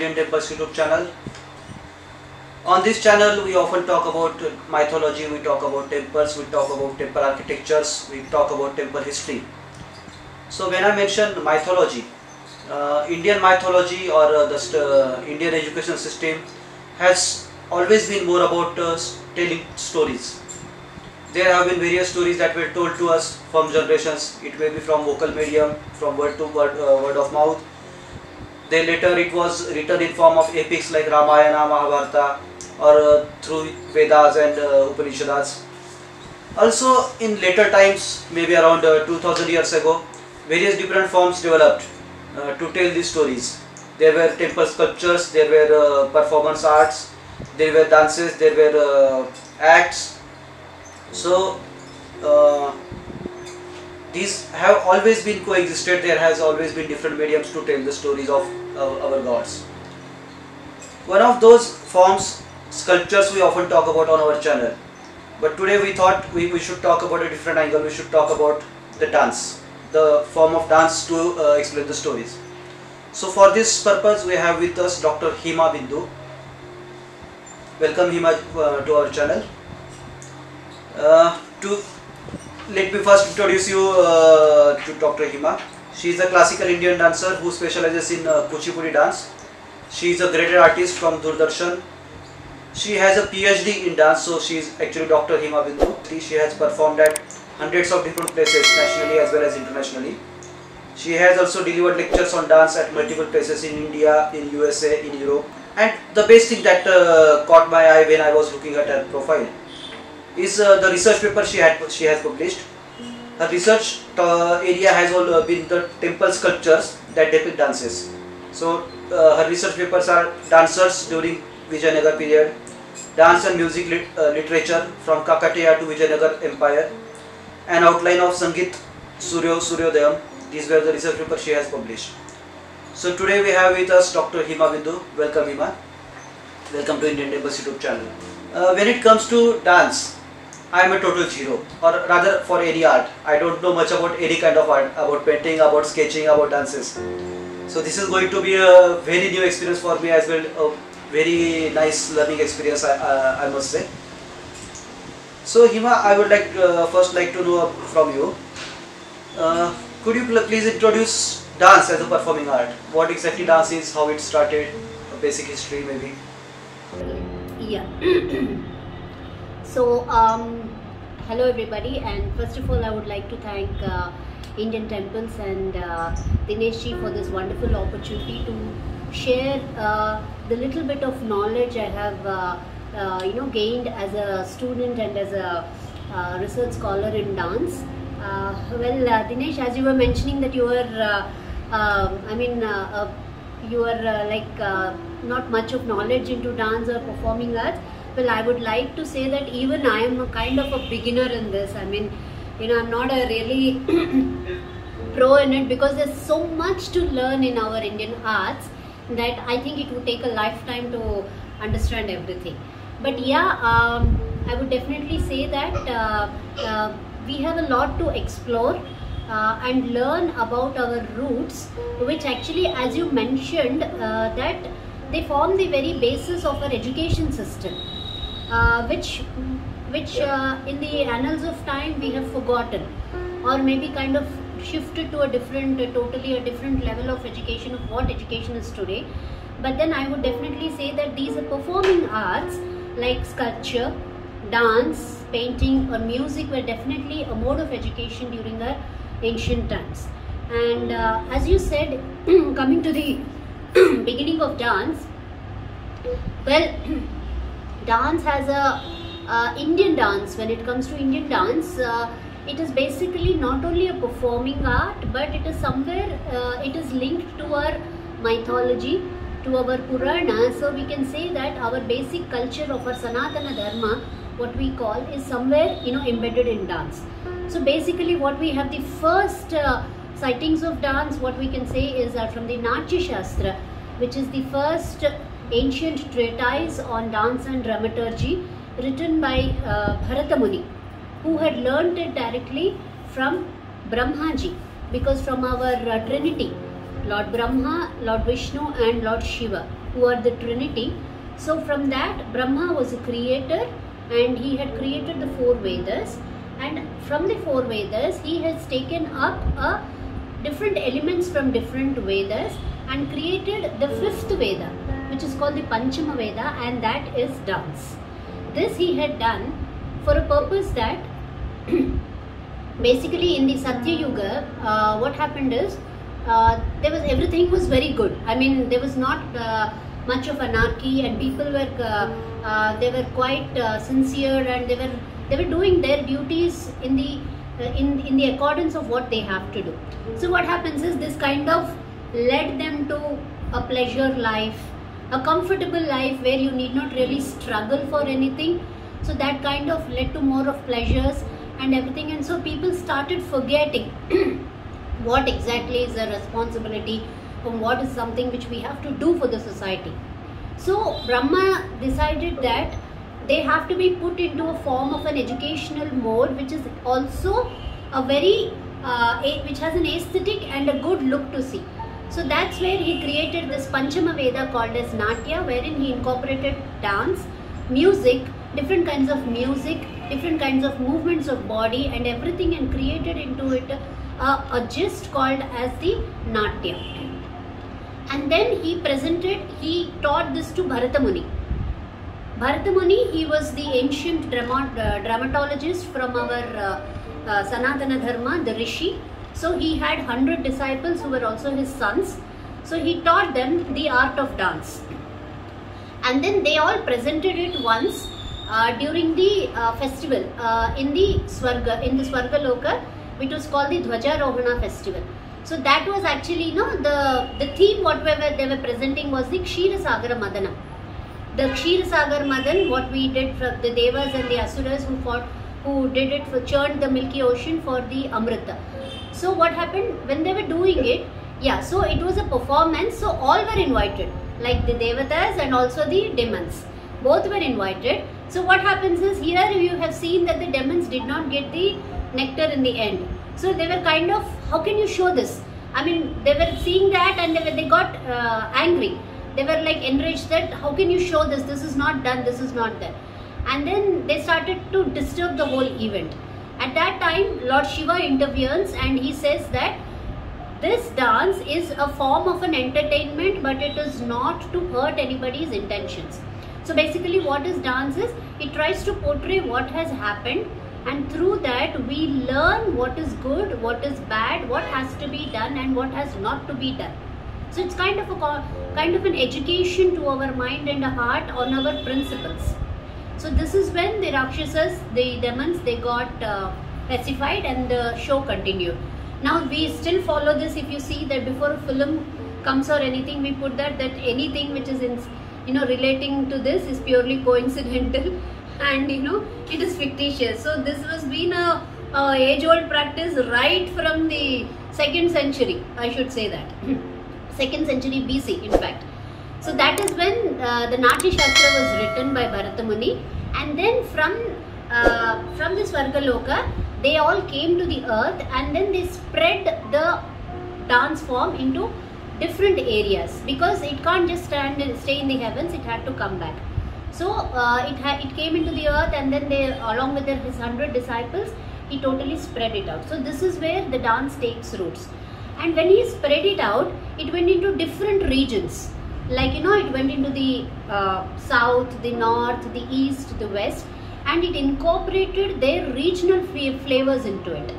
Indian Temples YouTube channel. On this channel we often talk about mythology, we talk about temples, we talk about temple architectures, we talk about temple history. So when I mention mythology, Indian mythology or the Indian education system has always been more about telling stories. There have been various stories that were told to us from generations. It may be from vocal medium, from word to word, word of mouth. Then later it was written in form of epics like Ramayana, Mahabharata, or through Vedas and Upanishads. Also in later times, maybe around 2000 years ago, various different forms developed to tell these stories. There were temple sculptures, there were performance arts, there were dances, there were acts. So these have always been coexisted. There has always been different mediums to tell the stories of our gods. One of those forms, sculptures, we often talk about on our channel, but today we thought we should talk about a different angle. We should talk about the dance, the form of dance to explain the stories. So for this purpose we have with us Dr. Hima Bindu. Welcome Hima to our channel. Let me first introduce you to Dr. Hima. She is a classical Indian dancer who specializes in Kuchipudi dance. She is a graded artist from Doordarshan. She has a PhD in dance, so she is actually Dr. Hima Bindu. She has performed at hundreds of different places, nationally as well as internationally. She has also delivered lectures on dance at multiple places in India, in USA, in Europe. And the best thing that caught my eye when I was looking at her profile is the research paper she has published. Her research area has all been the temple sculptures that depict dances. So her research papers are dancers during Vijayanagar period, dance and music literature from Kakatiya to Vijayanagar Empire, an outline of Sangeet Suryodayam. These were the research papers she has published. So today we have with us Dr. Hima Bindu. Welcome Hima. Welcome to Indian Temples YouTube channel. When it comes to dance, I am a total zero, or rather for any art. I don't know much about any kind of art, about painting, about sketching, about dances. So this is going to be a very new experience for me as well, a very nice learning experience I must say. So Hima, I would like first like to know from you, could you please introduce dance as a performing art? What exactly dance is, how it started, a basic history maybe? Yeah. So, hello everybody, and first of all I would like to thank Indian Temples and Dinesh ji for this wonderful opportunity to share the little bit of knowledge I have gained as a student and as a research scholar in dance. Dinesh, as you were mentioning that you were you are not much of knowledge into dance or performing arts. Well, I would like to say that even I am a kind of a beginner in this. I mean, I'm not a really pro in it, because there's so much to learn in our Indian arts that I think it would take a lifetime to understand everything. But yeah, I would definitely say that we have a lot to explore and learn about our roots, which actually, as you mentioned, that they form the very basis of our education system. Which in the annals of time we have forgotten, or maybe kind of shifted to a different, totally a different level of education, of what education is today. But then I would definitely say that these are performing arts like sculpture, dance, painting or music were definitely a mode of education during the ancient times. And as you said, coming to the beginning of dance, well, dance has a Indian dance. When it comes to Indian dance, it is basically not only a performing art, but it is somewhere it is linked to our mythology, to our Purana. So we can say that our basic culture of our Sanatana Dharma, what we call, is somewhere embedded in dance. So basically what we have, the first sightings of dance, what we can say is from the Natya Shastra, which is the first ancient treatise on dance and dramaturgy, written by Bharata Muni, who had learnt it directly from Brahmaji, because from our Trinity, Lord Brahma, Lord Vishnu and Lord Shiva, who are the Trinity. So from that, Brahma was a creator, and he had created the 4 Vedas, and from the 4 Vedas he has taken up different elements from different Vedas and created the 5th Veda, which is called the Panchama Veda, and that is dance. This he had done for a purpose that basically in the Satya Yuga, what happened is everything was very good. I mean, there was not much of anarchy, and people were they were quite sincere, and they were doing their duties in the accordance of what they have to do. So what happens is this kind of led them to a pleasure life, a comfortable life where you need not really struggle for anything. So that kind of led to more of pleasures and everything, and so people started forgetting what exactly is the responsibility and what is something which we have to do for the society. So Brahma decided that they have to be put into a form of an educational mode, which is also a very which has an aesthetic and a good look to see. So that's where he created this Panchama Veda called as Natya, wherein he incorporated dance, music, different kinds of music, different kinds of movements of body and everything, and created into it a gist called as the Natya. And then he taught this to Bharata Muni. Bharata Muni, he was the ancient dramatologist from our Sanatana Dharma, the Rishi. So he had 100 disciples who were also his sons. So he taught them the art of dance. And then they all presented it once during the festival in the Swarga Loka, which was called the Dhwajarohana festival. So that was actually, the theme whatever they were presenting was the Ksheerasagar Madana. The Ksheerasagar Madan, what we did for the Devas and the Asuras who did it for churned the Milky Ocean for the Amrita. So what happened when they were doing it? Yeah, so it was a performance. So all were invited, like the Devatas and also the demons. Both were invited. So what happens is, here you have seen that the demons did not get the nectar in the end. So they were kind of, how can you show this? I mean, they were seeing that and they got angry. They were like enraged that how can you show this? This is not done, this is not done. And then they started to disturb the whole event. At that time, Lord Shiva intervenes and he says that this dance is a form of an entertainment, but it is not to hurt anybody's intentions. So basically what is dance is, it tries to portray what has happened, and through that we learn what is good, what is bad, what has to be done and what has not to be done. So it's kind of an education to our mind and heart on our principles. So this is when the Rakshasas, the demons, they got pacified and the show continued. Now we still follow this. If you see that before a film comes or anything, we put that anything which is in, relating to this is purely coincidental and it is fictitious. So this has been a age-old practice right from the 2nd century, I should say that. 2nd century BC, in fact. So that is when the Natya Shastra was written by Bharata Muni, and then from the Swarga Loka, they all came to the earth, and then they spread the dance form into different areas, because it can't just stay in the heavens, it had to come back. So it came into the earth, and then they, along with his 100 disciples, he totally spread it out. So this is where the dance takes roots. And when he spread it out, it went into different regions. Like, it went into the south, the north, the east, the west, and it incorporated their regional flavors into it.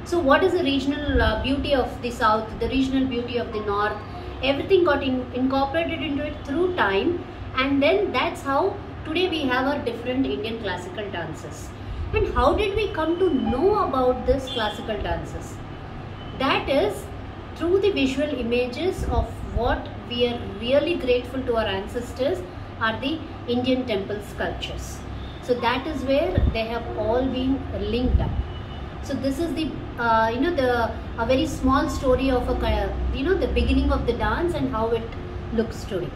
So what is the regional beauty of the south, the regional beauty of the north? Everything got incorporated into it through time, and then that's how today we have our different Indian classical dances. And how did we come to know about this classical dances? That is through the visual images of what we are really grateful to our ancestors are the Indian temple sculptures. So that is where they have all been linked up. So this is the a very small story of the beginning of the dance and how it looks today.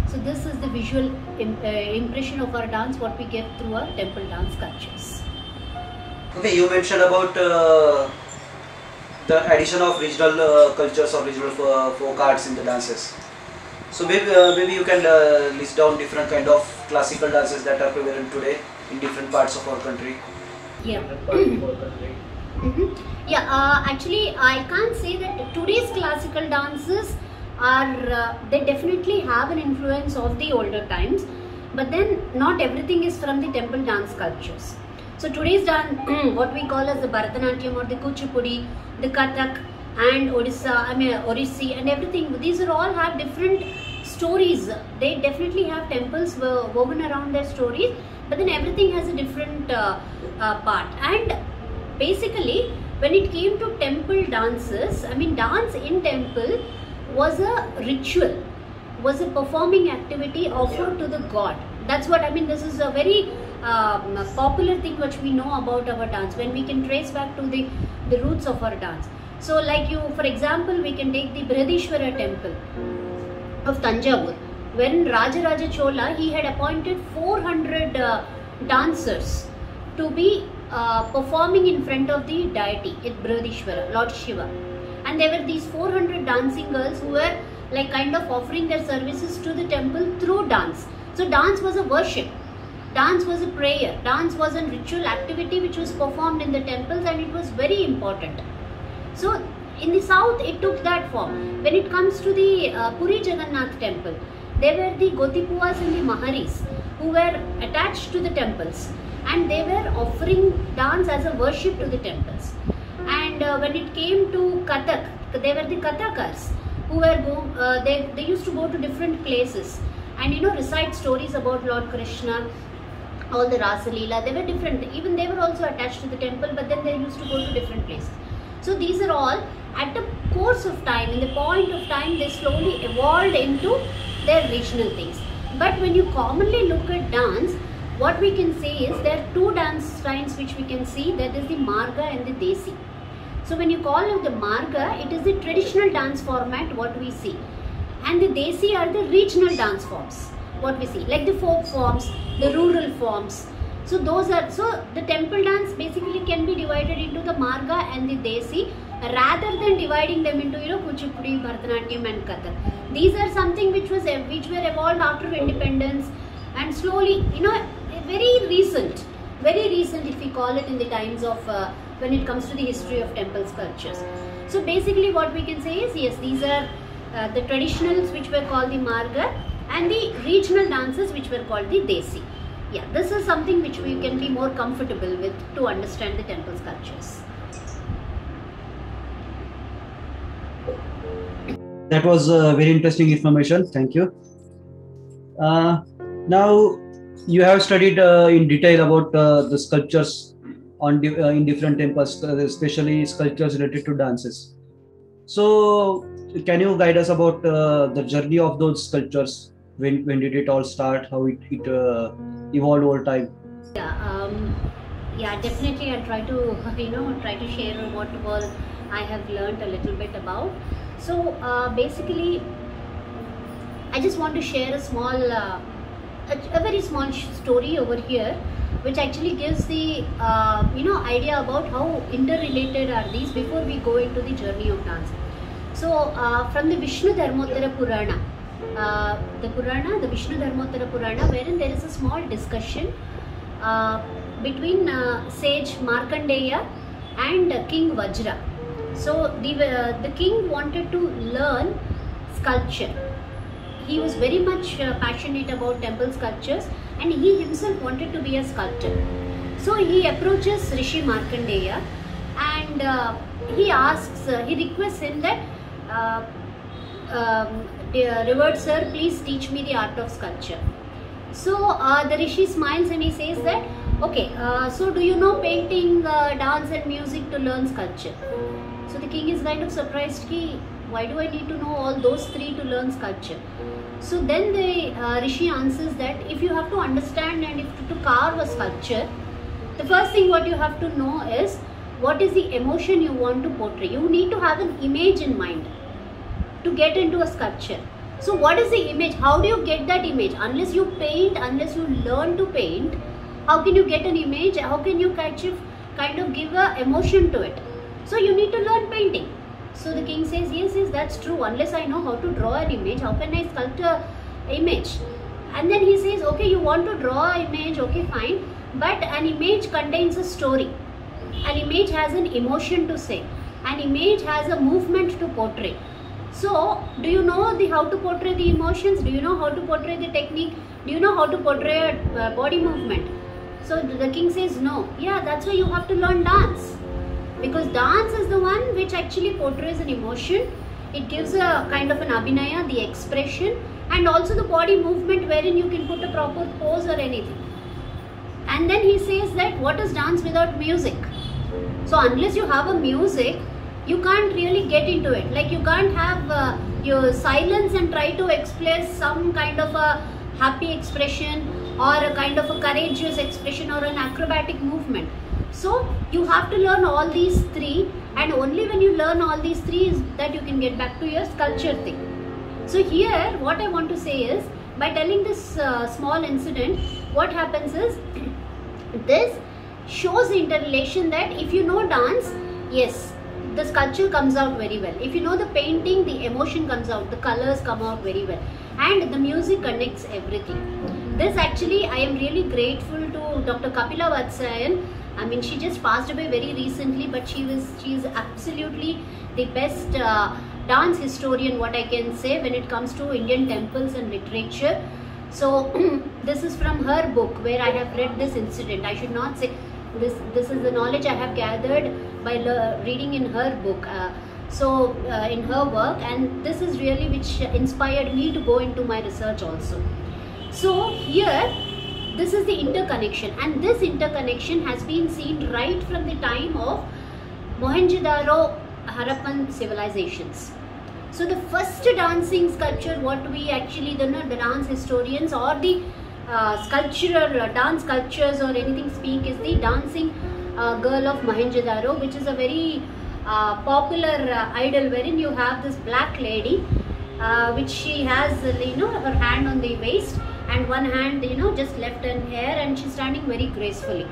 So this is the visual impression of our dance, what we get through our temple dance sculptures. Okay, you mentioned about the addition of regional cultures or regional folk arts in the dances. So maybe you can list down different kind of classical dances that are prevalent today in different parts of our country. Yeah. Different parts of our country. Yeah, actually, I can't say that today's classical dances are, they definitely have an influence of the older times, but then not everything is from the temple dance cultures. So today's dance, what we call as the Bharatanatyam or the Kuchipudi, the Kathak and Odissi and everything, these are all have different stories. They definitely have temples woven around their stories, but then everything has a different part. And basically, when it came to temple dances, I mean, dance in temple was a ritual, was a performing activity offered to the god. That's what I mean. This is a very popular thing which we know about our dance, when we can trace back to the roots of our dance. So like for example, we can take the Brihadishwara temple of Tanjavur. When Rajaraja Chola, he had appointed 400 dancers to be performing in front of the deity at Brihadishwara, Lord Shiva. And there were these 400 dancing girls who were like kind of offering their services to the temple through dance. So dance was a worship, dance was a prayer, dance was a ritual activity which was performed in the temples, and it was very important. So in the south it took that form. When it comes to the Puri Jagannath temple, there were the Gotipuas and the Maharis who were attached to the temples, and they were offering dance as a worship to the temples. And when it came to Kathak, they were the Kathakars who were they used to go to different places and recite stories about Lord Krishna, all the Rasa Leela. They were different, even they were also attached to the temple, but then they used to go to different places. So these are all, at the course of time, in the point of time, they slowly evolved into their regional things. But when you commonly look at dance, what we can say is there are two dance styles which we can see, that is the Marga and the Desi. So when you call it the Marga, it is the traditional dance format what we see, and the Desi are the regional dance forms what we see, like the folk forms, the rural forms. So those are, so the temple dance basically can be divided into the Marga and the Desi, rather than dividing them into Kuchipudi, Bharatanatyam and Kathak. These are something which were evolved after independence, and slowly very recent if we call it, in the times of when it comes to the history of temple sculptures. So basically what we can say is, yes, these are the traditionals which were called the Marga, and the regional dances which were called the Desi. Yeah, this is something which we can be more comfortable with to understand the temple sculptures. That was very interesting information. Thank you. Now you have studied in detail about the sculptures in different temples, especially sculptures related to dances. So can you guide us about the journey of those sculptures? When did it all start? How it evolved over time? Yeah, definitely. I'll try to share what all I have learned a little bit about. So basically, I just want to share a small, a very small story over here, which actually gives the idea about how interrelated are these before we go into the journey of dance. So from the Vishnu Dharmottara Purana, the Vishnu Dharmottara Purana, wherein there is a small discussion between sage Markandeya and King Vajra. So the king wanted to learn sculpture. He was very much passionate about temple sculptures, and he himself wanted to be a sculptor. So he approaches Rishi Markandeya, and he requests him that, revered sir, please teach me the art of sculpture. So the Rishi smiles and he says that, okay, so do you know painting, dance and music to learn sculpture? So the king is kind of surprised, why do I need to know all those three to learn sculpture? So then the Rishi answers that if you have to understand and if to carve a sculpture, the first thing what you have to know is what is the emotion you want to portray. You need to have an image in mind to get into a sculpture. So what is the image? How do you get that image? Unless you paint, unless you learn to paint, how can you get an image? How can you kind of give a emotion to it? So you need to learn painting. So the king says, yes, yes, that's true. Unless I know how to draw an image, how can I sculpt a image? And then he says, okay, you want to draw an image, okay, fine. But an image contains a story. An image has an emotion to say. An image has a movement to portray. So, do you know how to portray the emotions? Do you know how to portray the technique? Do you know how to portray a body movement? So the king says, no. Yeah, that's why you have to learn dance. Because dance is the one which actually portrays an emotion. It gives a kind of an abhinaya, the expression, and also the body movement wherein you can put a proper pose or anything. And then he says that what is dance without music? So unless you have a music, you can't really get into it. Like you can't have your silence and try to express some kind of a happy expression or a kind of a courageous expression or an acrobatic movement. So you have to learn all these three, and only when you learn all these three is that you can get back to your sculpture thing. So here what I want to say is, by telling this small incident, what happens is this shows the interrelation that if you know dance, yes, the sculpture comes out very well. If you know the painting, the emotion comes out, the colors come out very well, and the music connects everything. This actually, I am really grateful to Dr. Kapila Vatsyayan. I mean, she just passed away very recently, but she is absolutely the best dance historian, what I can say, when it comes to Indian temples and literature. So this is from her book where I have read this incident. I should not say this is the knowledge I have gathered by reading in her book. In her work, and this is really which inspired me to go into my research also. So here, this is the interconnection, and this interconnection has been seen right from the time of Mohenjo-daro, Harappan civilizations. So the first dancing sculpture, what we actually, the dance historians or the dance sculptures or anything speak, is the dancing girl of Mohenjo-daro, which is a very popular idol wherein you have this black lady, which she has, her hand on the waist and one hand, just left in hair, and she's standing very gracefully.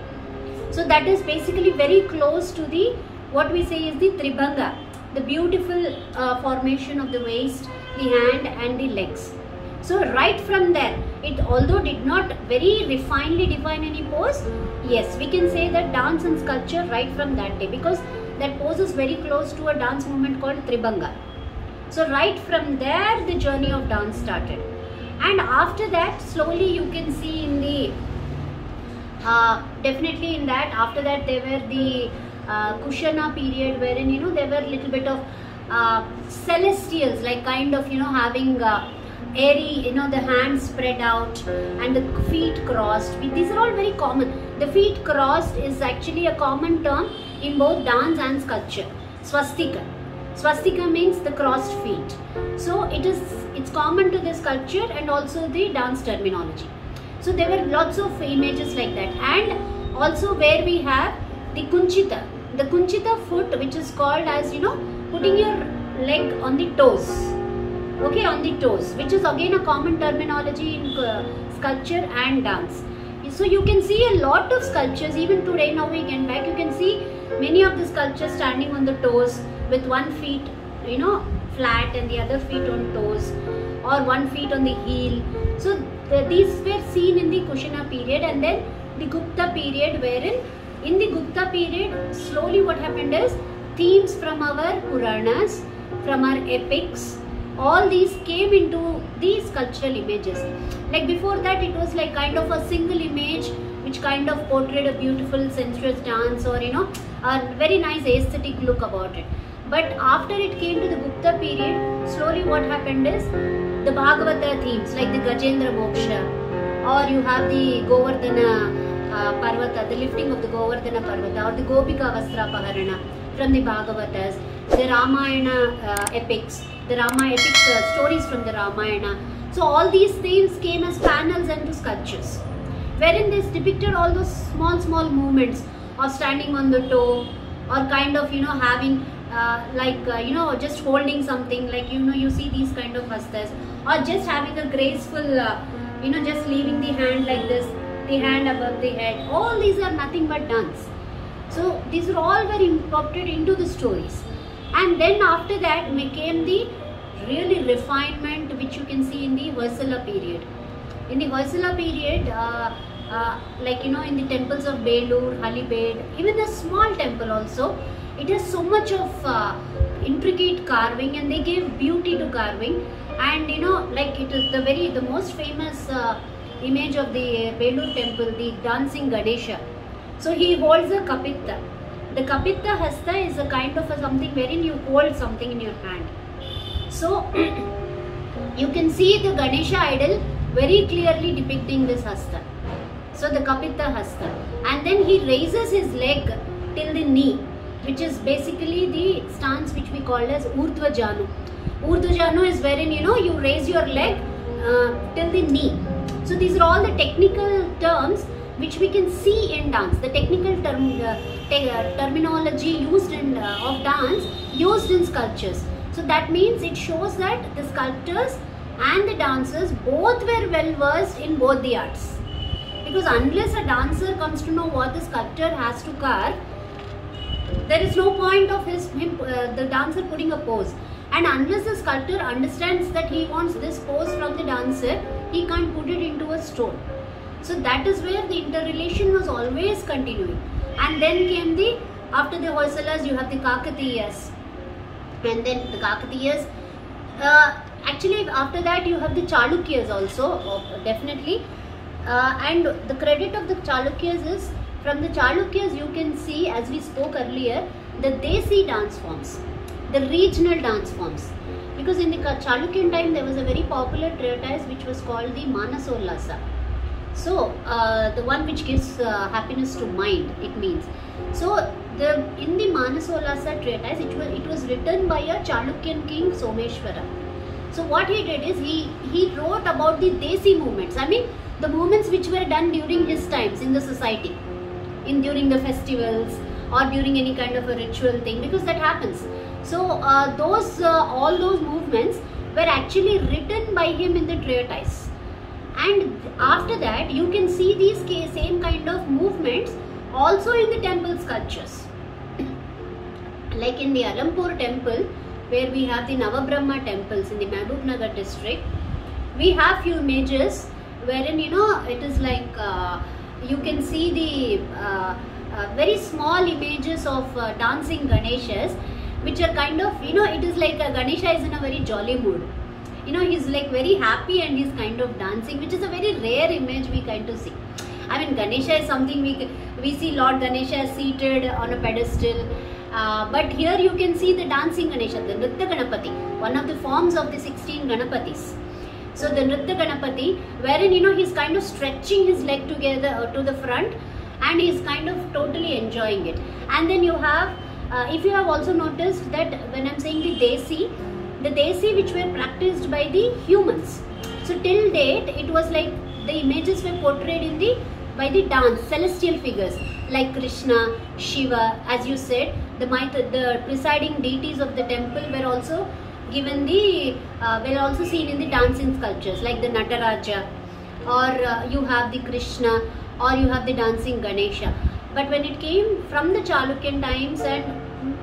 So that is basically very close to the, what we say is the Tribhanga, the beautiful formation of the waist, the hand and the legs. So right from there, it although did not very refinedly define any pose, yes, we can say that dance and sculpture right from that day, because that pose is very close to a dance movement called Tribhanga. So right from there, the journey of dance started. And after that, slowly you can see in the, definitely in that, after that there were the Kushana period, wherein, there were little bit of celestials, like kind of, having airy, the hands spread out and the feet crossed. These are all very common. The feet crossed is actually a common term in both dance and sculpture. Swastika. Swastika means the crossed feet. So it's common to the sculpture and also the dance terminology. So there were lots of images like that, and also where we have the Kunchita. The Kunchita foot, which is called as, putting your leg on the toes. Okay, on the toes, which is again a common terminology in sculpture and dance. So you can see a lot of sculptures, even today, now we get back, you can see many of the sculptures standing on the toes with one feet, flat and the other feet on toes, or one feet on the heel. So these were seen in the Kushana period, and then the Gupta period, wherein in the Gupta period, slowly what happened is themes from our Puranas, from our epics, all these came into these sculptural images. Like before that, it was like kind of a single image which kind of portrayed a beautiful sensuous dance, or a very nice aesthetic look about it. But after it came to the Gupta period, slowly what happened is the Bhagavata themes, like the Gajendra Moksha, or you have the Govardhana Parvata, the lifting of the Govardhana Parvata, or the Gopika Vastra Paharana from the Bhagavatas, the Ramayana epics, the Rama epic stories from the Ramayana. So all these themes came as panels and to sculptures, wherein they depicted all those small movements of standing on the toe, or kind of having just holding something, like you see these kind of vastas, or just having a graceful just leaving the hand like this, the hand above the head. All these are nothing but dance. So these are all very imported into the stories. And then after that came the really refinement, which you can see in the Hoysala period. In the Hoysala period, like in the temples of Belur, Halibed, even the small temple also, it has so much of intricate carving, and they gave beauty to carving. And like it is the most famous image of the Belur temple, the dancing Ganesha. So he holds a Kapitta. The Kapitta Hasta is a kind of something wherein you hold something in your hand. So you can see the Ganesha idol very clearly depicting this Hasta. So the Kapitta Hasta. And then he raises his leg till the knee, which is basically the stance which we call as Urdhva Janu. Urdhva Janu is wherein you raise your leg till the knee. So these are all the technical terms which we can see in dance. The technical terminology used in of dance used in sculptures. So that means it shows that the sculptors and the dancers both were well versed in both the arts. Because unless a dancer comes to know what the sculptor has to carve, there is no point of the dancer putting a pose. And unless the sculptor understands that he wants this pose from the dancer, he can't put it into a stone. So that is where the interrelation was always continuing. And then came after the Hoysalas, you have the Kakatiyas. And then the Kakatiyas, actually after that you have the Chalukyas also, definitely. And the credit of the Chalukyas is, from the Chalukyas you can see, as we spoke earlier, the Desi dance forms, the regional dance forms. Because in the Chalukyan time there was a very popular treatise which was called the Manasollasa. So the one which gives happiness to mind, it means. So in the Manasollasa treatise, it was written by a Chalukyan king, Someshwara. So what he did is he wrote about the Desi movements. I mean the movements which were done during his times in the society, during the festivals or during any kind of a ritual thing, because that happens. So all those movements were actually written by him in the treatise. And after that you can see these same kind of movements also in the temple sculptures. Like in the Alampur temple, where we have the Navabrahma temples in the Mahbubnagar district, we have few images wherein it is like you can see the very small images of dancing Ganeshas, which are kind of, it is like a Ganesha is in a very jolly mood. He's like very happy and he's kind of dancing, which is a very rare image we kind of see. I mean, Ganesha is something we see Lord Ganesha seated on a pedestal. But here you can see the dancing Ganesha, the Nritya Ganapati, one of the forms of the 16 Ganapatis. So the Nritya Ganapati, wherein he's kind of stretching his leg together to the front, and he's kind of totally enjoying it. And then you have, if you have also noticed that when I'm saying the Desi which were practiced by the humans. So till date it was like the images were portrayed by the dance, celestial figures like Krishna, Shiva, as you said, the presiding deities of the temple were also given were also seen in the dancing sculptures, like the Nataraja, or you have the Krishna, or you have the dancing Ganesha. But when it came from the Chalukyan times and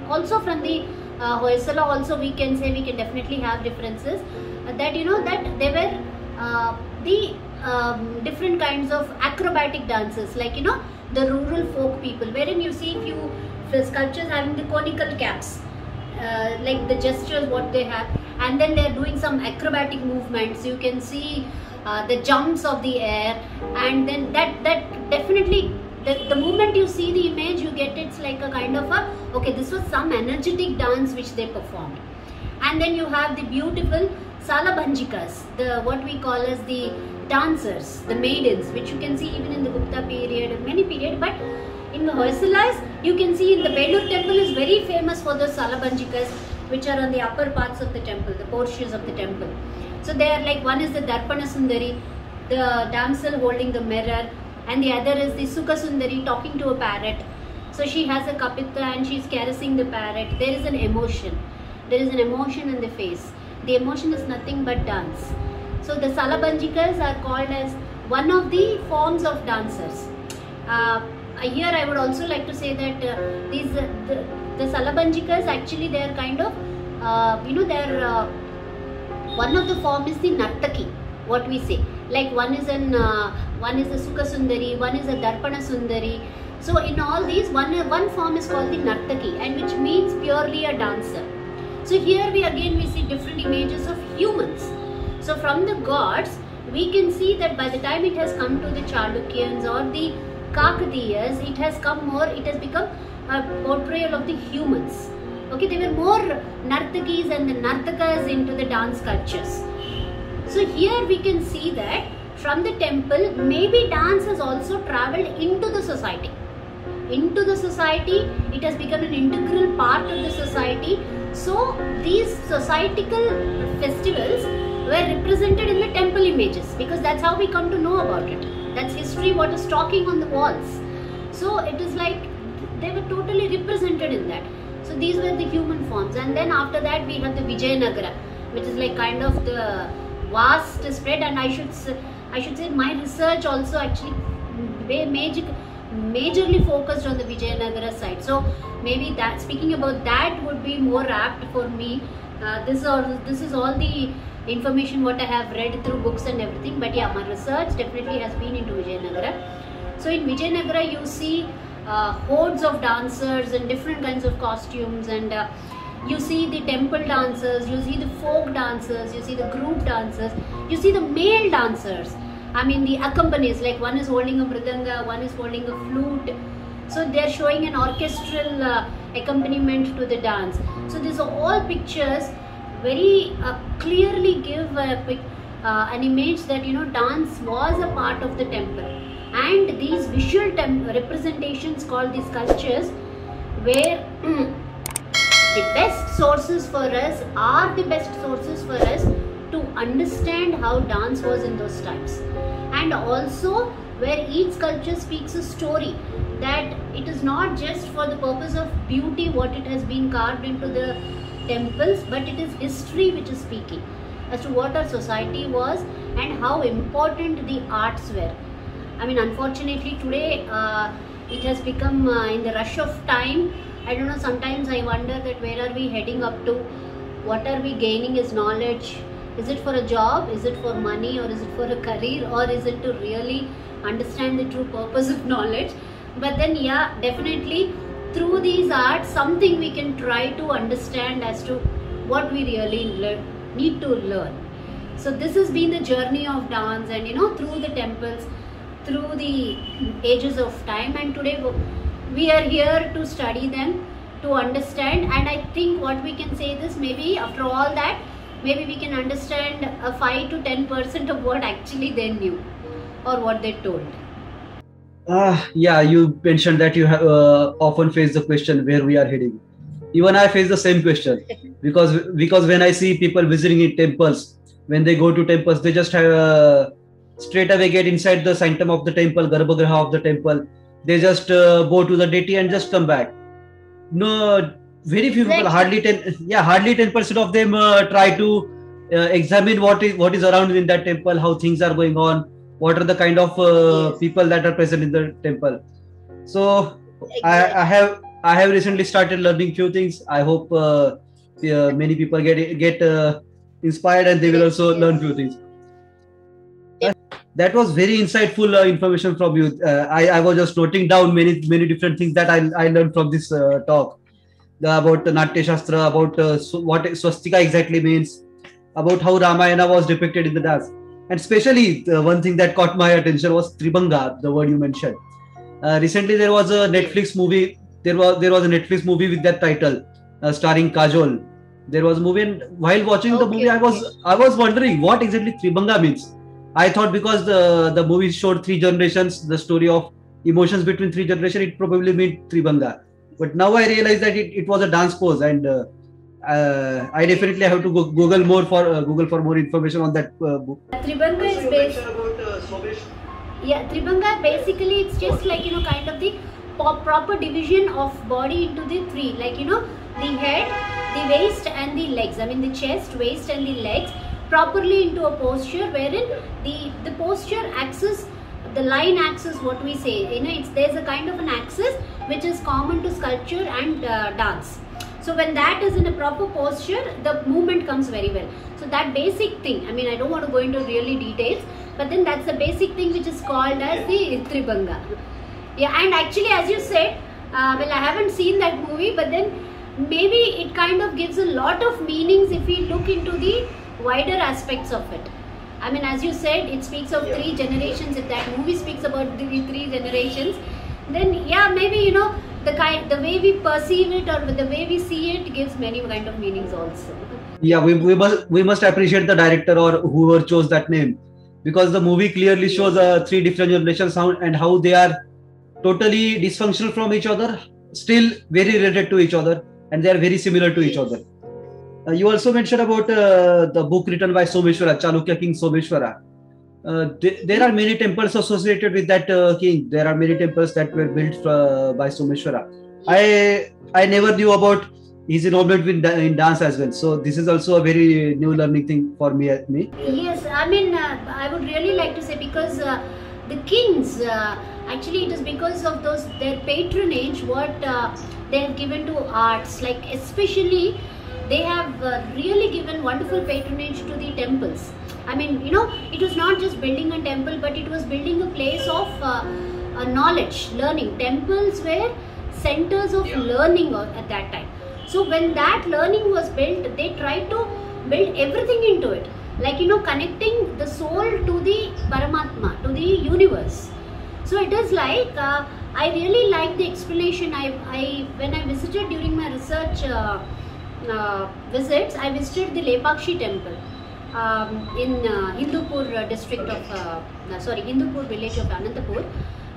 also from the Hoysala, also we can definitely have differences, that that there were the different kinds of acrobatic dances, like the rural folk people, wherein you see few sculptures having the conical caps, like the gestures what they have, and then they are doing some acrobatic movements. You can see the jumps of the air, and then that definitely the moment you see the image, you get it's like a kind of a, okay, this was some energetic dance which they performed. And then you have the beautiful Salabhanjikas, what we call as the dancers, the maidens, which you can see even in the Gupta period, many period. But in the Hoysalas, you can see in the Belur temple is very famous for the Salabhanjikas, which are on the upper parts of the temple, the portions of the temple. So they are like, one is the Darpana Sundari, the damsel holding the mirror, and the other is the Sukha Sundari talking to a parrot. So she has a Kapitta and she's caressing the parrot. There is an emotion. There is an emotion in the face. The emotion is nothing but dance. So the Salabhanjikas are called as one of the forms of dancers. here I would also like to say that these the Salabanjikas, actually they are kind of they are one of the form is the Nartaki, what we say, like one is the Sukha Sundari, one is a Darpana Sundari. So in all these, one form is called the Nartaki, and which means purely a dancer. So here we see different images of humans. So from the gods, we can see that by the time it has come to the Chalukyans or the Kakatiyas, it has become a portrayal of the humans. Okay, there were more Nartakis and the Nartakas into the dance cultures. So here we can see that from the temple, maybe dance has also travelled into the society. Into the society, it has become an integral part of the society. So these societal festivals were represented in the temple images, because that's how we come to know about it. That's history, what is talking on the walls. So it is like they were totally represented in that. So these were the human forms, and then after that we have the Vijayanagara, which is like kind of the vast spread. And I should say my research also actually majorly focused on the Vijayanagara side. So maybe that, speaking about that would be more apt for me. This is all the information what I have read through books and everything. But yeah, my research definitely has been into Vijayanagara. So in Vijayanagara you see hordes of dancers and different kinds of costumes, and you see the temple dancers, you see the folk dancers, you see the group dancers, you see the male dancers. I mean the accompanies, like one is holding a mridanga, one is holding a flute. So they are showing an orchestral accompaniment to the dance. So these are all pictures very clearly give an image that dance was a part of the temple. And these visual representations called the sculptures were the best sources for us, to understand how dance was in those times. And also where each sculpture speaks a story, that it is not just for the purpose of beauty what it has been carved into the temples, but it is history which is speaking as to what our society was and how important the arts were. I mean, unfortunately today it has become in the rush of time, I don't know, sometimes I wonder that where are we heading up to, what are we gaining as knowledge? Is it for a job, is it for money, or is it for a career, or is it to really understand the true purpose of knowledge? But then yeah, definitely through these arts something we can try to understand as to what we really need to learn. So this has been the journey of dance, and through the temples, through the ages of time, and today we are here to study them, to understand. And I think what we can say is, maybe after all that, maybe we can understand a 5 to 10% of what actually they knew or what they told. Yeah, you mentioned that you have often face the question where we are heading. Even I face the same question because when I see people visiting in temples, when they go to temples, they just have straight away get inside the sanctum of the temple, Garbhagriha of the temple. They just go to the deity and just come back. No, very few people, hardly 10% of them try to examine what is around in that temple, how things are going on, what are the kind of people that are present in the temple. So exactly. I have recently started learning few things. I hope many people get inspired, and they will also learn few things. That was very insightful information from you. I was just noting down many different things that I learned from this talk. About Natya Shastra, about what swastika exactly means, about how Ramayana was depicted in the dance. And especially one thing that caught my attention was Tribhanga, the word you mentioned. Recently there was a Netflix movie. There was a Netflix movie with that title, starring Kajol. There was a movie, and while watching the movie, I was wondering what exactly Tribhanga means. I thought because the movie showed 3 generations, the story of emotions between 3 generations, it probably meant Tribhanga. But now I realize that it was a dance pose, and I definitely have to Google for more information on that book. Tribhanga is based. Tribhanga basically it's just like kind of the proper division of body into the 3, like the head, the waist, and the legs. I mean the chest, waist, and the legs properly into a posture wherein the posture acts as the line axis, what we say, there's a kind of an axis which is common to sculpture and dance. So when that is in a proper posture, the movement comes very well. So that basic thing, I mean, I don't want to go into really details, but then that's the basic thing which is called as the Tribhanga. Yeah, and actually, as you said, well, I haven't seen that movie, but then maybe it kind of gives a lot of meanings if we look into the wider aspects of it. I mean, as you said, it speaks of 3 generations. If that movie speaks about the 3 generations, then yeah, maybe the way we perceive it or the way we see it gives many kind of meanings also. Yeah, we must appreciate the director or whoever chose that name, because the movie clearly shows 3 different generations and how they are totally dysfunctional from each other, still very related to each other, and they are very similar to each other. You also mentioned about the book written by Someshwara, Chalukya King Someshwara. There are many temples associated with that king. There are many temples that were built by Someshwara. I never knew about his involvement in dance as well. So this is also a very new learning thing for me. Yes, I mean, I would really like to say, because the kings, actually it is because of their patronage what they have given to arts, like especially they have really given wonderful patronage to the temples. I mean, it was not just building a temple, but it was building a place of knowledge, learning. Temples were centers of learning at that time. So when that learning was built, they tried to build everything into it, like connecting the soul to the Paramatma, to the universe. So it is like I really like the explanation. When I visited during my research visits, I visited the Lepakshi temple in Hindupur district of Hindupur village of Anantapur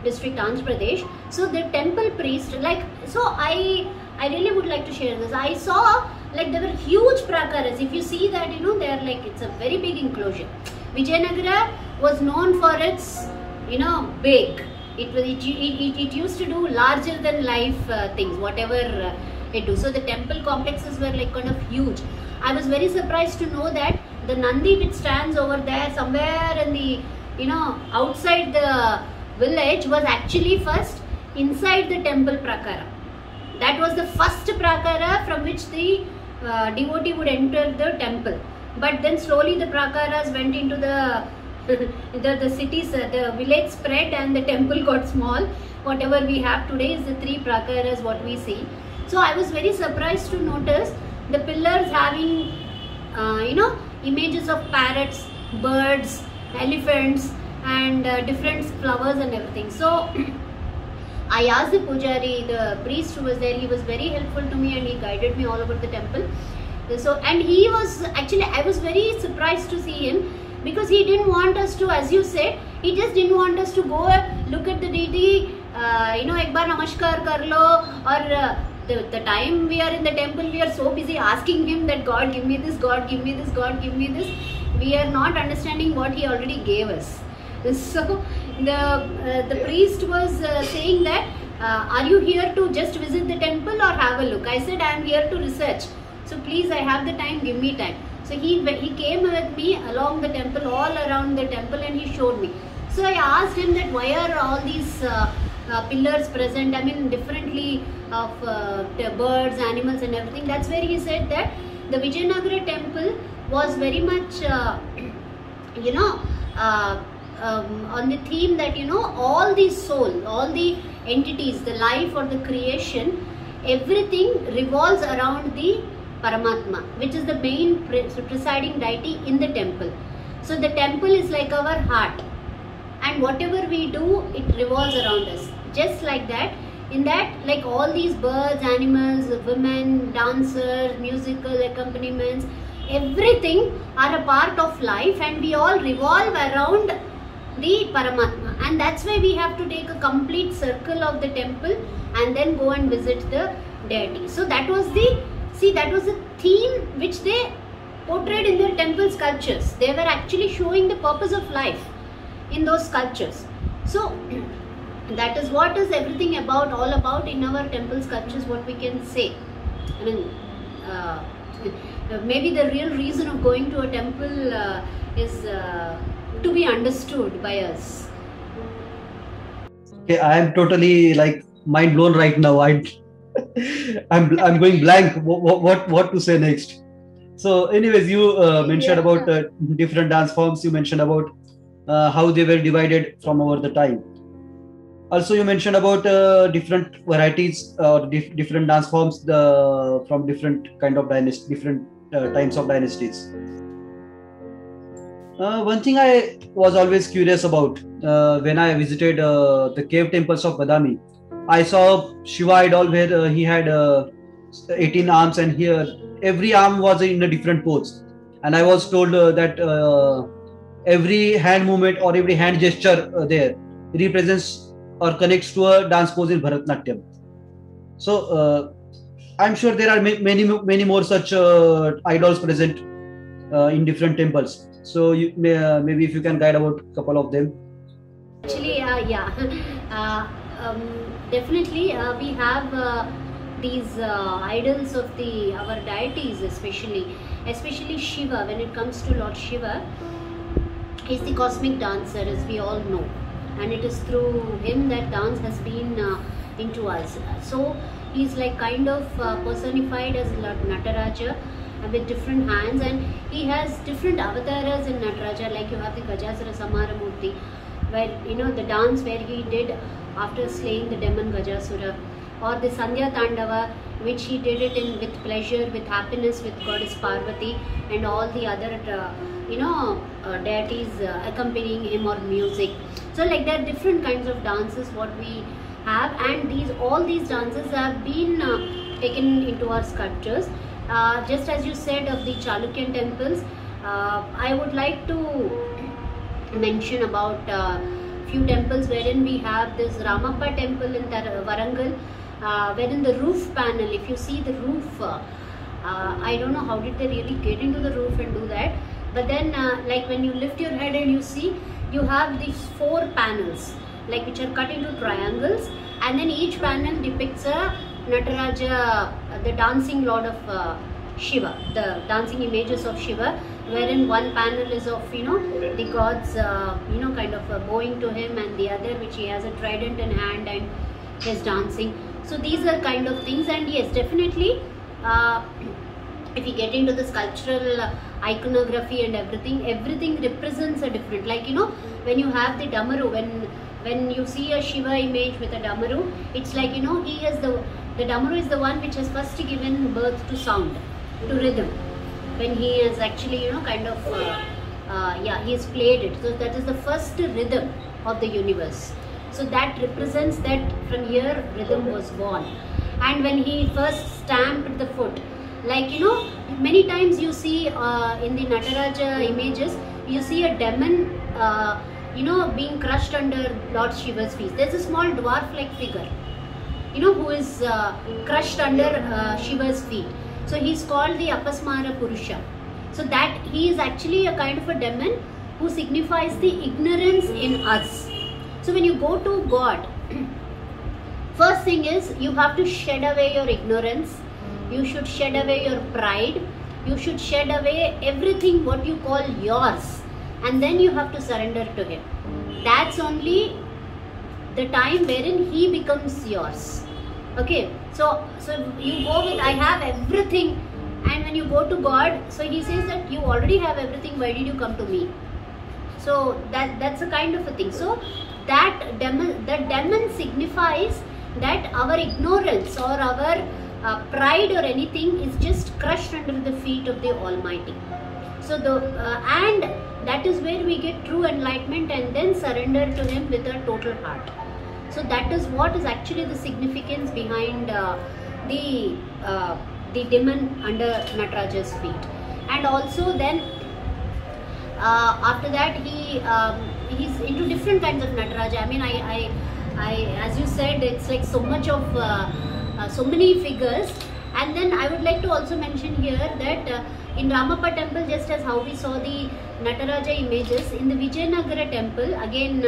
district, Andhra Pradesh. So the temple priest, I really would like to share this. I saw there were huge prakaras. If you see that, they are it's a very big enclosure. Vijayanagara was known for its big. It used to do larger than life things, whatever it do. So the temple complexes were kind of huge. I was very surprised to know that the Nandi which stands over there somewhere in the outside the village was actually first inside the temple prakara. That was the first prakara from which the devotee would enter the temple. But then slowly the prakaras went into the cities, the village spread and the temple got small. Whatever we have today is the 3 prakaras what we see. So I was very surprised to notice the pillars having images of parrots, birds, elephants and different flowers and everything. So I asked the pujari, the priest who was there, he was very helpful to me and he guided me all over the temple. So, and he was actually, I was very surprised to see him, because he didn't want us to, as you said, he just didn't want us to go look at the deity, ek baar namaskar kar lo, or the time we are in the temple, we are so busy asking him that God give me this, God give me this, God give me this. We are not understanding what he already gave us. So the priest was saying that, are you here to just visit the temple or have a look? I said, I am here to research. So please, I have the time, give me time. So he came with me along the temple, all around the temple, and he showed me. So I asked him that why are all these pillars present, I mean differently of birds, animals and everything. That's where he said that the Vijayanagara temple was very much on the theme that all the soul, all the entities, the life or the creation, everything revolves around the Paramatma, which is the main presiding deity in the temple. So the temple is like our heart, and whatever we do, it revolves around us. Just like that, in that, like all these birds, animals, women, dancers, musical accompaniments, everything are a part of life, and we all revolve around the Paramatma. And that's why we have to take a complete circle of the temple and then go and visit the deity. So that was the theme which they portrayed in their temple sculptures. They were actually showing the purpose of life in those sculptures. So that is what is everything about, all about in our temple sculptures, what we can say. I mean, maybe the real reason of going to a temple is to be understood by us. Okay, I am totally like mind blown right now. I'm going blank. What to say next? So, anyways, you mentioned Yeah. about different dance forms. You mentioned about how they were divided from over the time. Also, you mentioned about different varieties, different dance forms, from different kind of dynasty, different times of dynasties. One thing I was always curious about when I visited the cave temples of Badami, I saw Shiva idol where he had 18 arms, and here every arm was in a different pose. And I was told that every hand movement or every hand gesture there represents or connects to a dance pose in Bharatnatyam. So I'm sure there are many more such idols present in different temples. So maybe if you can guide about a couple of them. Actually, yeah, uh, um, definitely we have these idols of the our deities, especially Shiva. When it comes to Lord Shiva, he's the cosmic dancer, as we all know, and it is through him that dance has been into us. So he's like kind of personified as Lord Nataraja with different hands, and he has different avatars in Nataraja. Like you have the Gajasara Samhara Murti, where the dance where he did after slaying the demon Gajasura, or the Sandhya Tandava, which he did it in with pleasure, with happiness, with goddess Parvati and all the other deities accompanying him, or music. So like there are different kinds of dances what we have, and all these dances have been taken into our sculptures. Just as you said of the Chalukyan temples, I would like to mention about few temples wherein we have this Ramappa temple in Varangal, wherein the roof panel, if you see the roof, I don't know how did they really get into the roof and do that, but then like when you lift your head and you see, you have these 4 panels like which are cut into triangles, and then each panel depicts a Nataraja, the dancing lord of Shiva, the dancing images of Shiva, wherein one panel is of the gods kind of bowing to him, and the other which he has a trident in hand and is dancing. So these are kind of things, and yes, definitely if you get into the sculptural iconography and everything represents a different, like when you have the Damaru, when you see a Shiva image with a Damaru, it's like he is the Damaru is the one which has first given birth to sound, to rhythm, when he is actually kind of he has played it. So that is the first rhythm of the universe. So that represents that from here rhythm was born. And when he first stamped the foot, like many times you see in the Nataraja images, you see a demon being crushed under Lord Shiva's feet. There's a small dwarf-like figure, who is crushed under Shiva's feet. So he's called the Apasmara Purusha. So that he is actually a kind of a demon who signifies the ignorance in us. So when you go to God, first thing is you have to shed away your ignorance. You should shed away your pride. You should shed away everything what you call yours, and then you have to surrender to him. That's only the time wherein he becomes yours. Okay, so you go with I have everything, and when you go to God, so he says that you already have everything, why did you come to me? So that's a kind of a thing. So that demon signifies that our ignorance or our pride or anything is just crushed under the feet of the Almighty. So and that is where we get true enlightenment, and then surrender to him with a total heart. So that is what is actually the significance behind the demon under Nataraja's feet. And also then after that he's into different kinds of Nataraja. I mean, I as you said, it's like so much of so many figures. And then I would like to also mention here that in Ramappa temple, just as how we saw the Nataraja images, in the Vijayanagara temple, again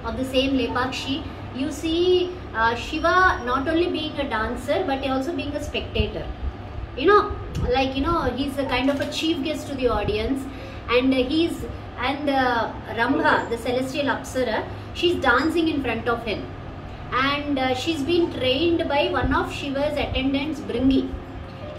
of the same Lepakshi, you see Shiva not only being a dancer but also being a spectator. He's a kind of a chief guest to the audience, and Rambha, the celestial Apsara, she's dancing in front of him. and she's been trained by one of Shiva's attendants, Bringi.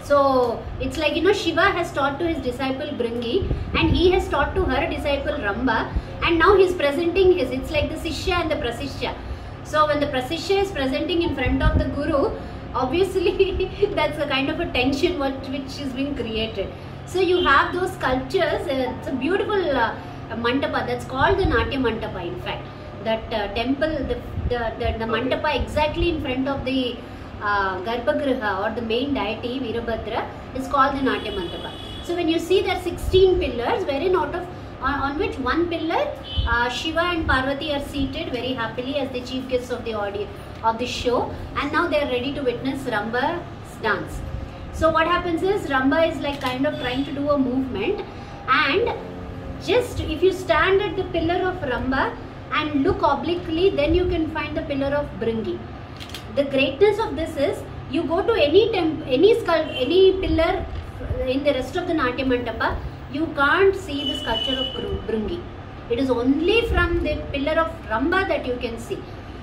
So it's like, you know, Shiva has taught to his disciple Bringi, and he has taught to her disciple Ramba, and now he's presenting his, it's like the Sishya and the Prasishya. So when the Prasishya is presenting in front of the Guru, obviously that's a kind of a tension which is being created. So you have those sculptures, it's a beautiful mandapa, that's called the Natya Mandapa in fact. That temple, the mandapa exactly in front of the Garbhagriha or the main deity Veerabhadra is called the Natya Mandapa. So when you see there are 16 pillars, wherein out of on which one pillar Shiva and Parvati are seated very happily as the chief guests of the audience of the show, and now they are ready to witness Ramba's dance. So what happens is Ramba is like kind of trying to do a movement, and just if you stand at the pillar of Ramba and look obliquely, then you can find the pillar of Bringi. The greatness of this is, you go to any pillar in the rest of the Natya Mandapa, you can't see the sculpture of Bringi. It is only from the pillar of Ramba that you can see.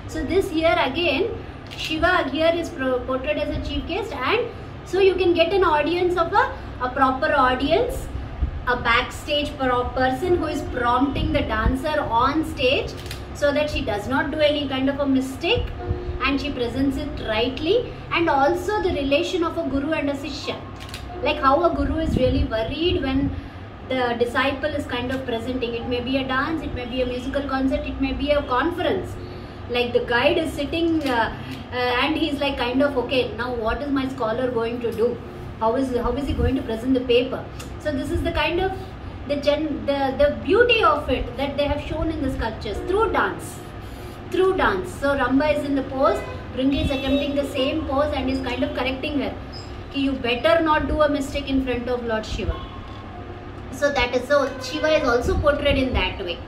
So this here again, Shiva here is portrayed as a chief guest, and so you can get an audience of a proper audience, a backstage person who is prompting the dancer on stage so that she does not do any kind of a mistake and she presents it rightly, and also the relation of a guru and a sishya, like how a guru is really worried when the disciple is kind of presenting. It may be a dance, it may be a musical concert, it may be a conference. Like the guide is sitting and he's like kind of, okay, now what is my scholar going to do? How is he going to present the paper? So this is the kind of the beauty of it that they have shown in the sculptures through dance. So Ramba is in the pose, Bringi is attempting the same pose and is kind of correcting her. Ki you better not do a mistake in front of Lord Shiva. So that is, so Shiva is also portrayed in that way.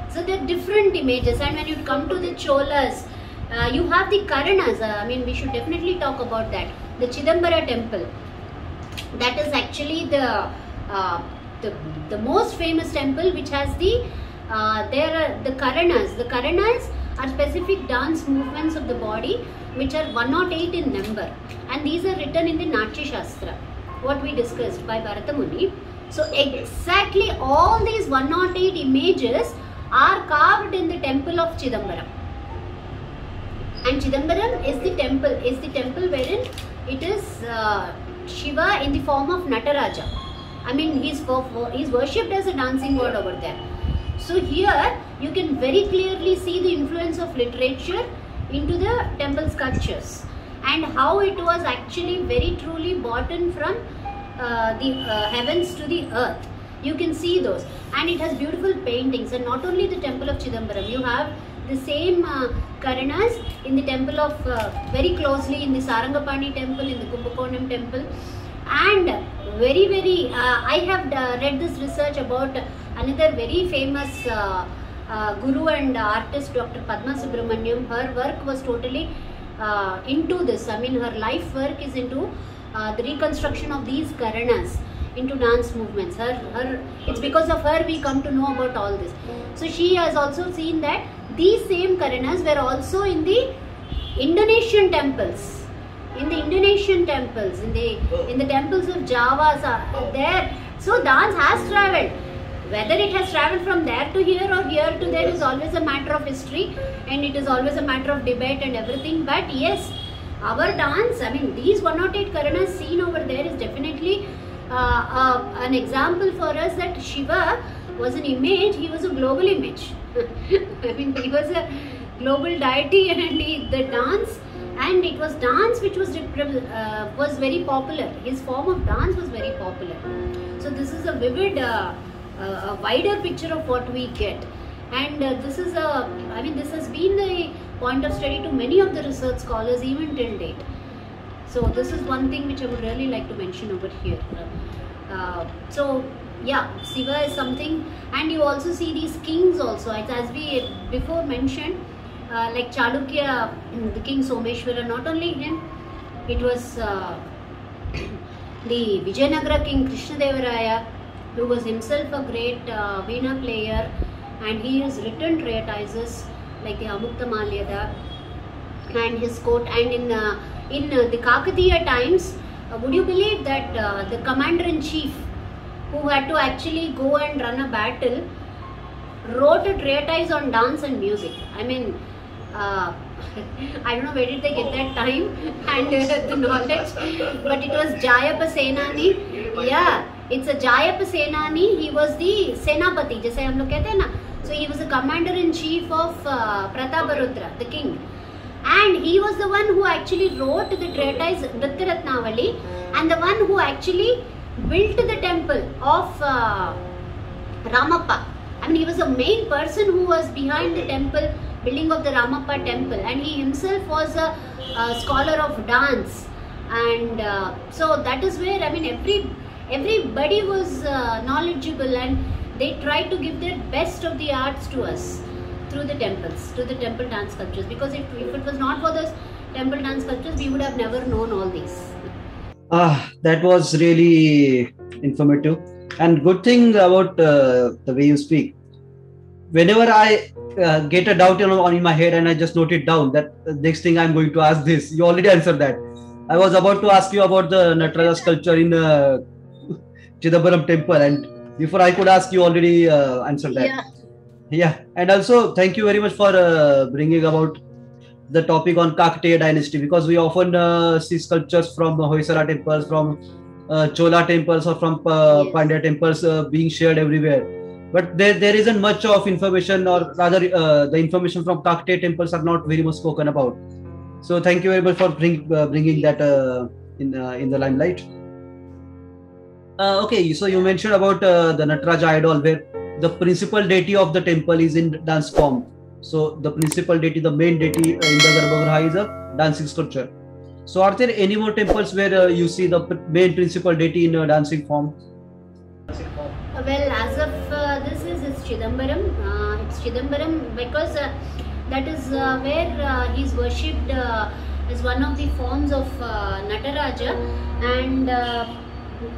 So there are different images, and when you come to the Cholas, you have the Karanas. I mean, we should definitely talk about that. The Chidambara temple, that is actually the most famous temple which has the Karanas. The Karanas are specific dance movements of the body which are 108 in number, and these are written in the Natya Shastra, what we discussed by Bharata Muni. So exactly all these 108 images are carved in the temple of Chidambaram, and Chidambaram is the temple wherein it is Shiva in the form of Nataraja. I mean, he's worshipped as a dancing god over there. So here you can very clearly see the influence of literature into the temple sculptures, and how it was actually very truly brought in from the heavens to the earth. You can see those, and it has beautiful paintings. And not only the temple of Chidambaram, you have the same Karanas in the temple of very closely in the Sarangapani temple, in the Kumbakonam temple, and very I have read this research about another very famous guru and artist, Dr. Padma Subramaniam. Her work was totally into this. I mean, her life work is into the reconstruction of these Karanas into dance movements. It's because of her we come to know about all this. So she has also seen that these same Karanas were also in the Indonesian temples. In the temples of Java, there. So dance has travelled. Whether it has travelled from there to here or here to there is always a matter of history, and it is always a matter of debate and everything. But yes, our dance, I mean, these 108 Karanas seen over there is definitely an example for us that Shiva was an image, he was a global image. I mean, he was a global deity, and the dance, and it was dance which was very popular. His form of dance was very popular. So this is a vivid, a wider picture of what we get, and this is this has been the point of study to many of the research scholars even till date. So this is one thing which I would really like to mention over here. So yeah, Shiva is something, and you also see these kings also. As we before mentioned, like Chalukya, the king Someshwara, not only him, it was the Vijayanagara king Krishnadevaraya, who was himself a great Veena player, and he has written treatises like the Amukta Malyada, and his court. And in the Kakatiya times, would you believe that the commander-in-chief, who had to actually go and run a battle, wrote a treatise on dance and music? I mean, I don't know where did they get that time and the knowledge, but it was Jayappa Senani. Yeah, it's a Jayappa Senani. He was the Senapati, जैसे हम लोग कहते हैं ना. So he was the commander-in-chief of Prataparudra, the king. And he was the one who actually wrote the treatise Nrityaratnavali, and the one who actually built the temple of Ramappa. I mean, he was the main person who was behind the temple, building of the Ramappa temple, and he himself was a scholar of dance. And so that is where, I mean, everybody was knowledgeable, and they tried to give their best of the arts to us through the temples, through the temple dance sculptures. Because if it was not for those temple dance sculptures, we would have never known all these. That was really informative. And good thing about the way you speak. Whenever I get a doubt in my head and I just note it down, that next thing I'm going to ask this, you already answered that. I was about to ask you about the Nataraja sculpture in Chidambaram temple, and before I could ask, you already answered that. Yeah. And also thank you very much for bringing about the topic on Kakatiya dynasty, because we often see sculptures from Hoysala temples, from Chola temples, or from Pandya temples being shared everywhere. But there isn't much of information, or rather the information from Kakatiya temples are not very much spoken about. So thank you very much for bringing that in the limelight. Okay, so you mentioned about the Nataraja idol, where the principal deity of the temple is in dance form. So the principal deity, the main deity in the Garbhagriha is a dancing sculpture. So are there any more temples where you see the main principal deity in a dancing form? Well, as of this is Chidambaram. It's Chidambaram because that is where he is worshipped as one of the forms of Nataraja, and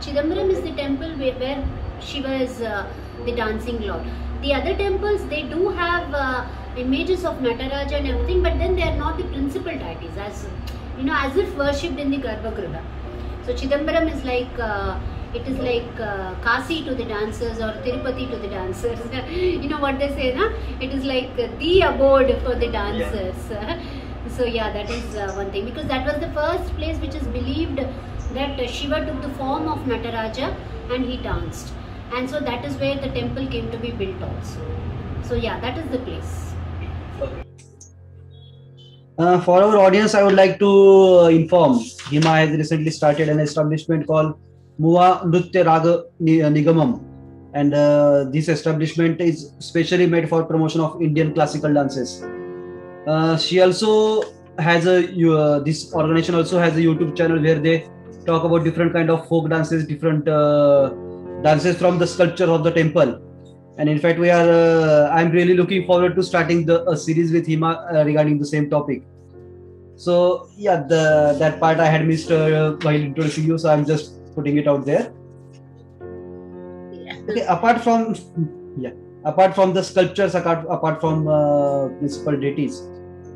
Chidambaram is the temple where Shiva is the dancing lord. The other temples, they do have images of Nataraja and everything, but then they are not the principal deities, as you know, as if worshipped in the Garbhagriha. So Chidambaram is like it is like Kasi to the dancers, or Tirupati to the dancers. You know what they say, na? It is like the abode for the dancers. So yeah, that is one thing, because that was the first place which is believed that Shiva took the form of Nataraja and he danced, and so that is where the temple came to be built also. So yeah, that is the place. For our audience, I would like to inform HIMA has recently started an establishment called Muva Nritya Raga Nigamam, and this establishment is specially made for promotion of Indian classical dances. She also has this organization also has a YouTube channel where they talk about different kind of folk dances, different dances from the sculpture of the temple. And in fact, I'm really looking forward to starting a series with HIMA regarding the same topic. So yeah, that part I had missed while introducing you, so I'm just putting it out there. Okay, apart from the sculptures, apart from principal deities,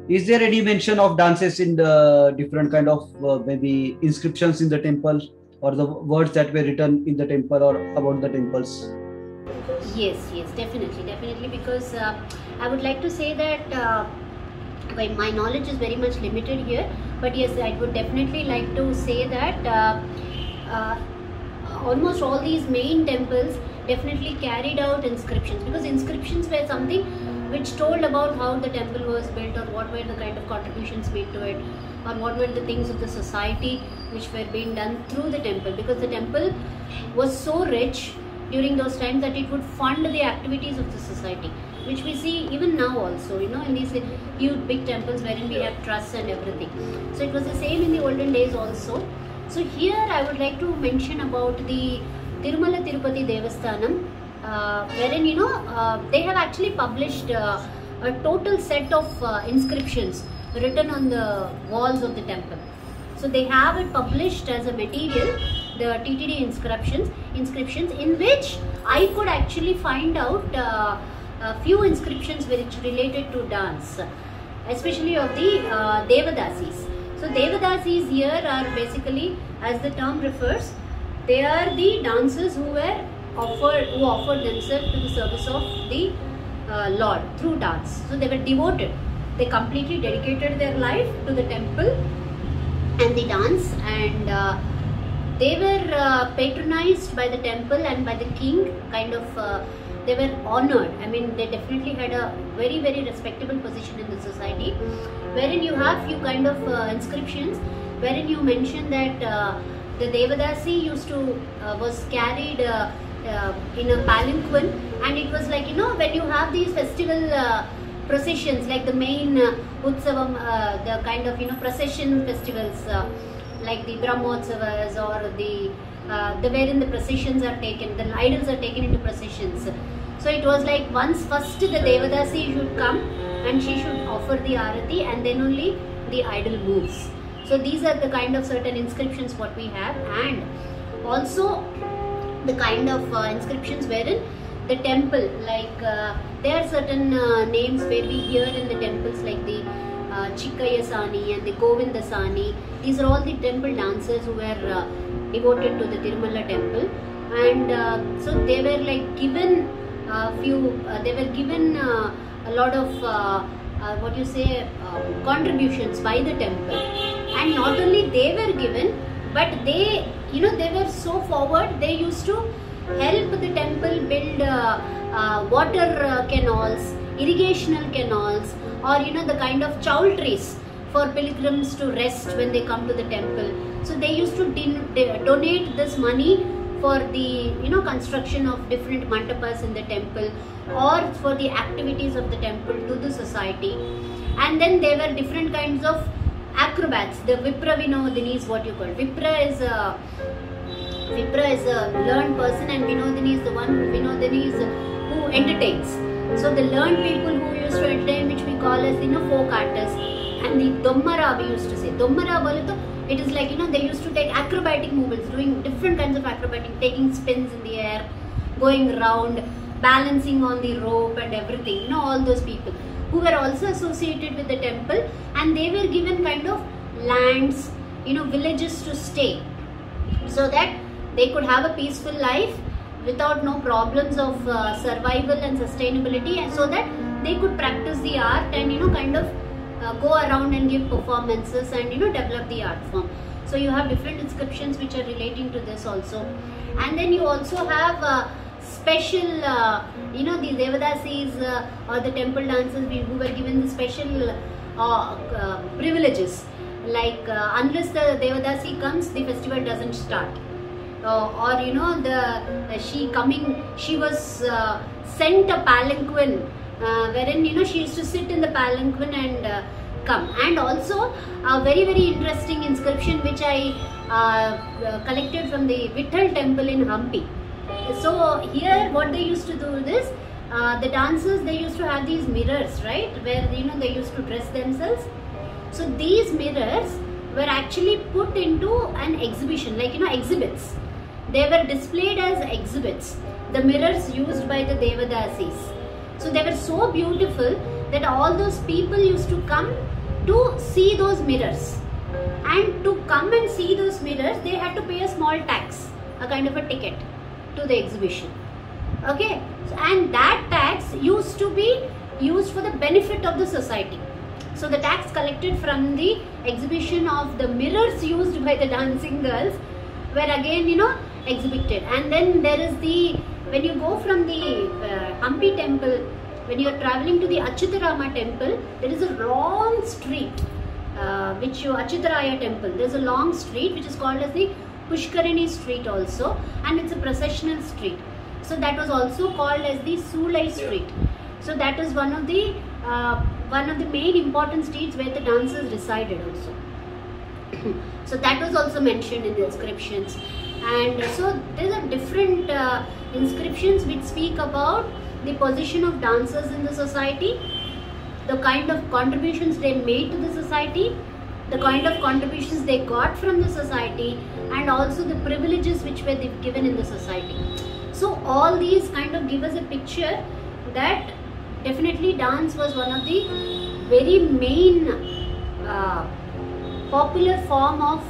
is there any mention of dances in the different kind of maybe inscriptions in the temple, or the words that were written in the temple or about the temples? Yes, definitely, because I would like to say that my knowledge is very much limited here, but yes, I would definitely like to say that almost all these main temples definitely carried out inscriptions, because inscriptions were something which told about how the temple was built, or what were the kind of contributions made to it, or what were the things of the society which were being done through the temple, because the temple was so rich during those times that it would fund the activities of the society, which we see even now also, you know, in these huge big temples wherein we have trusts and everything. So it was the same in the olden days also. So here I would like to mention about the Tirumala Tirupati Devasthanam, wherein, you know, they have actually published a total set of inscriptions written on the walls of the temple. So they have it published as a material, the TTD inscriptions, in which I could actually find out a few inscriptions which related to dance. especially of the Devadasis. So Devadasis here are basically, as the term refers, they are the dancers who offered themselves to the service of the Lord through dance. So they were devoted. They completely dedicated their life to the temple and the dance, and they were patronized by the temple and by the king. They were honored. I mean, they definitely had a very, very respectable position in the society, wherein you have few kind of inscriptions wherein you mention that the Devadasi was carried in a palanquin, and it was like, when you have these festival processions, like the main Utsavam, the kind of procession festivals, like the Brahmotsavas, or the wherein the processions are taken, the idols are taken into processions. So it was like, first the Devadasi should come and she should offer the arati, and then only the idol moves. So these are the kind of certain inscriptions what we have, and also the kind of inscriptions wherein the temple, like there are certain names where we hear in the temples, like the Chikkayasani and the Govindasani. These are all the temple dancers who were devoted to the Tirumala temple, and so they were like given a lot of contributions by the temple. And not only they were given, but they were so forward. They used to help the temple build water canals, irrigational canals, or the kind of chaul trees for pilgrims to rest when they come to the temple. So they used to donate this money for the construction of different mantapas in the temple, or for the activities of the temple to the society. And then there were different kinds of acrobats. The Vipra Vinodini is what you call. Vipra is a learned person, and Vinodini is the one who entertains. So the learned people who used to entertain, which we call as folk artists, and the Dommara, we used to say. Dommara boleto, it is like they used to take acrobatic movements, doing different kinds of acrobatic, taking spins in the air, going round, balancing on the rope and everything. All those people who were also associated with the temple, and they were given kind of lands, villages to stay, so that they could have a peaceful life without no problems of survival and sustainability, and so that they could practice the art and go around and give performances and develop the art form. So you have different inscriptions which are relating to this also. And then you also have special the Devadasis or the temple dancers who were given the special privileges, like unless the Devadasi comes, the festival doesn't start. She was sent a palanquin, wherein she used to sit in the palanquin and come. And also a very, very interesting inscription which I collected from the Vitthal temple in Hampi. So here what they used to do is, the dancers, they used to have these mirrors, right, where they used to dress themselves. So these mirrors were actually put into an exhibition, like exhibits. They were displayed as exhibits, the mirrors used by the Devadasis. So they were so beautiful that all those people used to come to see those mirrors. And to come and see those mirrors, they had to pay a small tax, a kind of a ticket to the exhibition. Okay, and that tax used to be used for the benefit of the society. So the tax collected from the exhibition of the mirrors used by the dancing girls were again exhibited. And then there is when you go from the Hampi temple, when you are traveling to the Achyutarama temple, there is a long street, Achyutaraya temple, there is a long street which is called as the Pushkarini street also, and it's a processional street. So that was also called as the Sulai street. So that is one of the main important streets where the dancers resided also. So that was also mentioned in the inscriptions. And so there are different inscriptions which speak about the position of dancers in the society, the kind of contributions they made to the society, the kind of contributions they got from the society, and also the privileges which were given in the society. So all these kind of give us a picture that definitely dance was one of the very main popular form of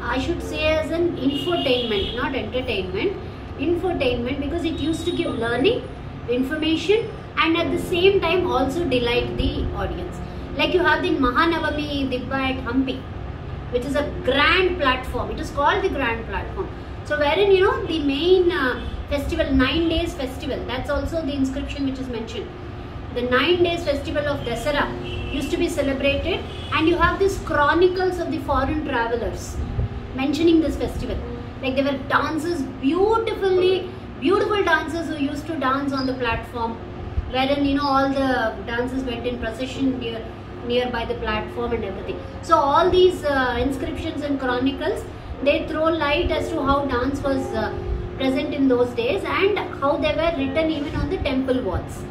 I should say as an infotainment, not entertainment, infotainment, because it used to give learning, information, and at the same time also delight the audience. Like you have the Mahanavami Dibba at Hampi, which is a grand platform. It is called the grand platform. So wherein, you know, the main festival, 9 days festival, that's also the inscription which is mentioned. The 9 days festival of Dasara used to be celebrated, and you have these chronicles of the foreign travelers mentioning this festival. Like there were dancers, beautiful dancers who used to dance on the platform, wherein, you know, all the dancers went in procession nearby the platform and everything. So all these inscriptions and chronicles, they throw light as to how dance was present in those days and how they were written even on the temple walls.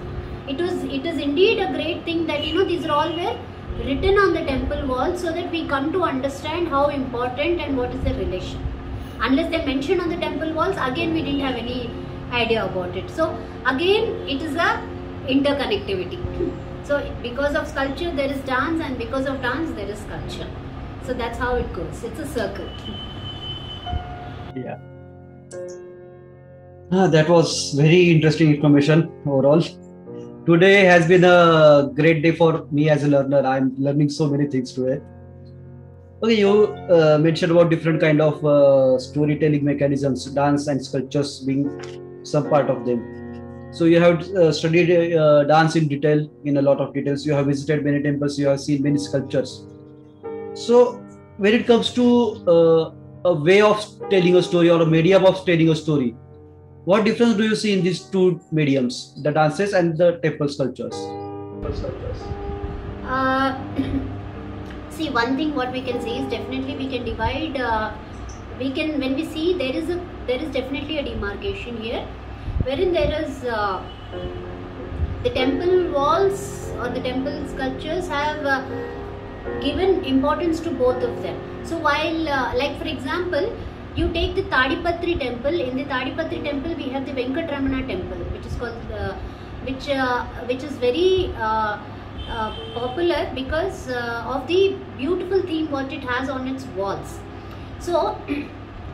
It is indeed a great thing that, you know, these all were written on the temple walls so that we come to understand how important and what is the relation. Unless they mention on the temple walls, again we didn't have any idea about it. So again it is a interconnectivity. So because of sculpture there is dance, and because of dance there is sculpture. So that's how it goes. It's a circle. Yeah. That was very interesting information overall. Today has been a great day for me as a learner. I'm learning so many things today. Okay, you mentioned about different kind of storytelling mechanisms, dance and sculptures being some part of them. So you have studied dance in detail, in a lot of details. You have visited many temples. You have seen many sculptures. So when it comes to a way of telling a story or a medium of telling a story, what difference do you see in these two mediums, the dances and the temple sculptures? See, one thing what we can say is definitely we can divide. When we see there is definitely a demarcation here, wherein there is the temple walls or the temple sculptures have given importance to both of them. So while like for example, you take the Tadipatri temple. In the Tadipatri temple, we have the Venkatramana temple, which is called, which is very popular because of the beautiful theme what it has on its walls. So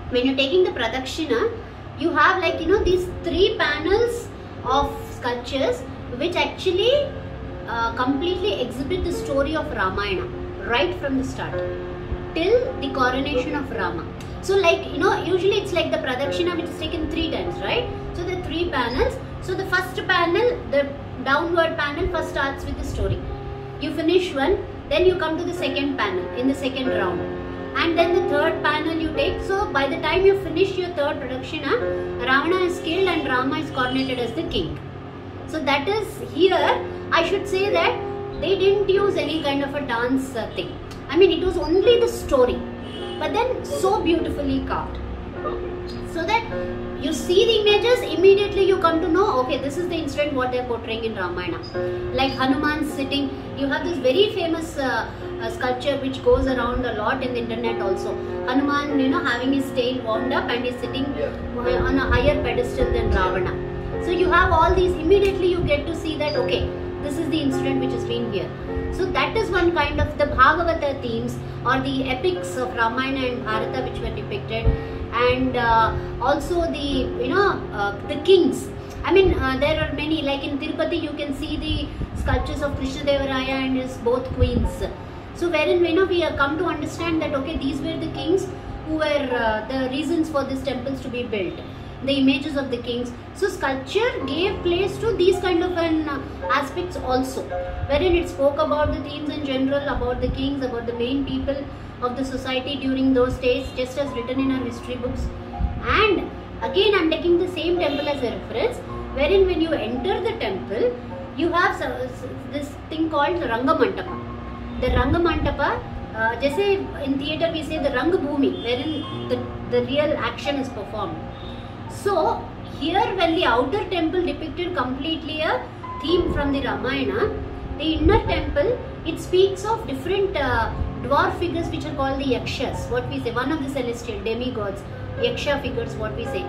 when you're taking the Pradakshina, you have, like, you know, these 3 panels of sculptures which actually completely exhibit the story of Ramayana right from the start till the coronation of Rama. So, like, you know, usually it's like the Pradakshina which is taken 3 times, right? So the 3 panels. So the first panel, the downward panel, first starts with the story. You finish one, then you come to the second panel in the second round, and then the third panel you take. So by the time you finish your third Pradakshina, Ravana is killed and Rama is coronated as the king. So that is here. I should say that they didn't use any kind of a dance thing. I mean, it was only the story, but then so beautifully carved, so that you see the images, immediately you come to know, okay, this is the incident what they are portraying in Ramayana. Like Hanuman sitting, you have this very famous sculpture which goes around a lot in the internet also. Hanuman, you know, having his tail wound up and he's sitting on a higher pedestal than Ravana. So you have all these, immediately you get to see that, okay, this is the incident which has been here. So that is one kind of the Bhagavata themes or the epics of Ramayana and Bharata which were depicted, and also the, you know, the kings. I mean, there are many, like in Tirupati you can see the sculptures of Krishnadevaraya and his both queens. So wherein, you know, we have come to understand that, okay, these were the kings who were the reasons for these temples to be built, the images of the kings. So sculpture gave place to these kind of aspects also, wherein it spoke about the themes in general, about the kings, about the main people of the society during those days, just as written in our history books. And again, I am taking the same temple as a reference, wherein when you enter the temple, you have this thing called Rangamantapa. The Rangamantapa, just in theatre we say the Rangbhumi, wherein the real action is performed. So here, when the outer temple depicted completely a theme from the Ramayana, the inner temple, it speaks of different dwarf figures which are called the Yakshas, what we say, one of the celestial demigods, Yaksha figures, what we say.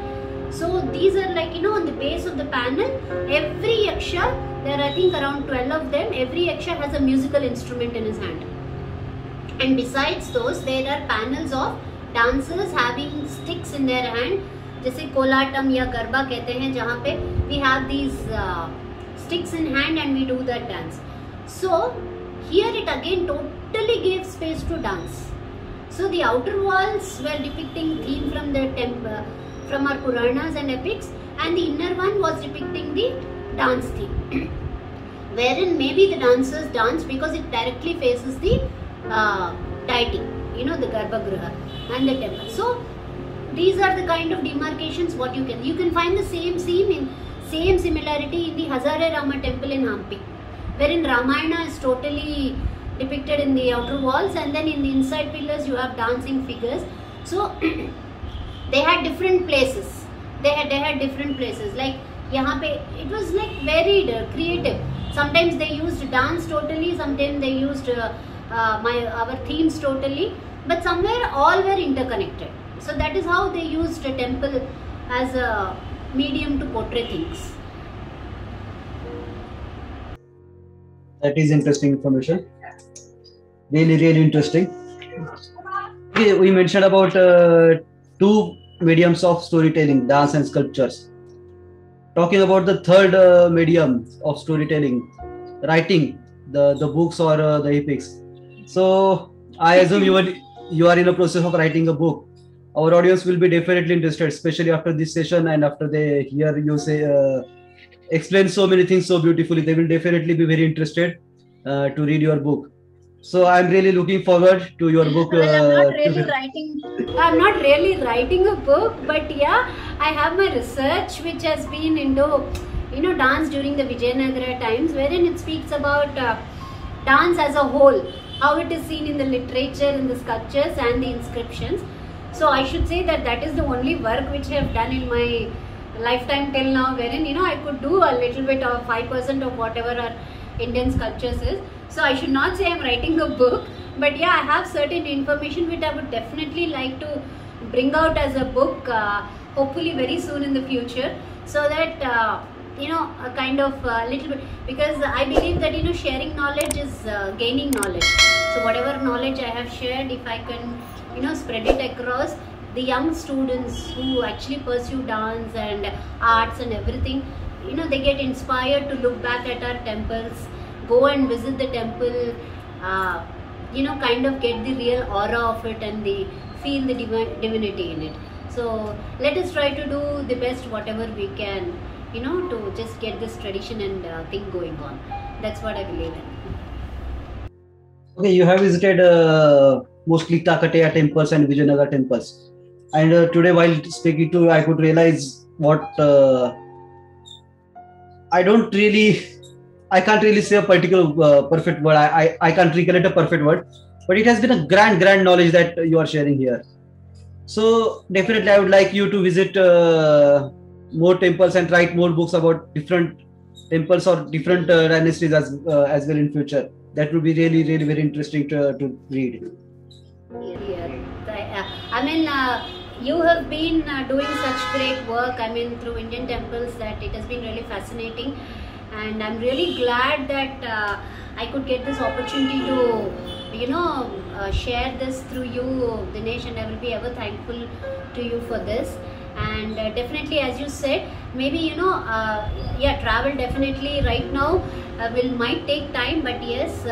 So these are, like, you know, on the base of the panel, every Yaksha There are I think around 12 of them. Every yaksha has a musical instrument in his hand. And besides those, there are panels of dancers having sticks in their hand, जैसे कोलाटम या गरबा कहते हैं, जहाँ पे we have these sticks in hand and we do that dance. So here it again totally gave space to dance. So the outer walls were depicting theme from the from our Puranas and epics, and the inner one was depicting the dance theme, wherein maybe the dancers dance because it directly faces the deity, you know, the Garbhagriha and the temple. So these are the kind of demarcations what you can find the same similarity in the Hazare Rama temple in Hampi, wherein Ramayana is totally depicted in the outer walls, and then in the inside pillars you have dancing figures. So they had different places. They had different places. Like यहाँ पे it was like varied, creative. Sometimes they used dance totally. Sometimes they used our themes totally. But somewhere all were interconnected. So that is how they used a temple as a medium to portray things. That is interesting information. Really interesting. Okay, we mentioned about two mediums of storytelling, dance and sculptures. Talking about the third medium of storytelling, writing, the books or the epics. So I assume you are in a process of writing a book. Our audience will be definitely interested, especially after this session and after they hear you say explain so many things so beautifully. They will definitely be very interested to read your book. So I'm really looking forward to your book. Well, I'm not really writing a book, but yeah, I have my research which has been into, you know, dance during the Vijayanagara times, wherein it speaks about dance as a whole, how it is seen in the literature, in the sculptures and the inscriptions. So I should say that is the only work which I have done in my lifetime till now, wherein, you know, I could do a little bit of 5% of whatever our Indian sculptures is. So I should not say I'm writing a book, but yeah, I have certain information which I would definitely like to bring out as a book, hopefully very soon in the future, so that you know, a kind of little bit, because I believe that, you know, sharing knowledge is gaining knowledge. So whatever knowledge I have shared, if I can, you know, spread it across, the young students who actually pursue dance and arts and everything, you know, they get inspired to look back at our temples, go and visit the temple, you know, kind of get the real aura of it and feel the divinity in it. So let us try to do the best whatever we can, you know, to just get this tradition and thing going on. That's what I believe in. Okay, you have visited mostly Kakatiya temples and Vijayanagar temples, and today while speaking to you, I could realize what I can't really say a particular perfect word. I can't recollect a perfect word, but it has been a grand knowledge that you are sharing here. So definitely I would like you to visit more temples and write more books about different temples or different dynasties as well in future. That would be really very interesting to read. Yeah. I mean, you have been doing such great work, I mean, through Indian temples, that it has been really fascinating. And I'm really glad that I could get this opportunity to, you know, share this through you, Dinesh, and I will be ever thankful to you for this. And definitely, as you said, maybe, you know, yeah, travel definitely right now might take time, but yes,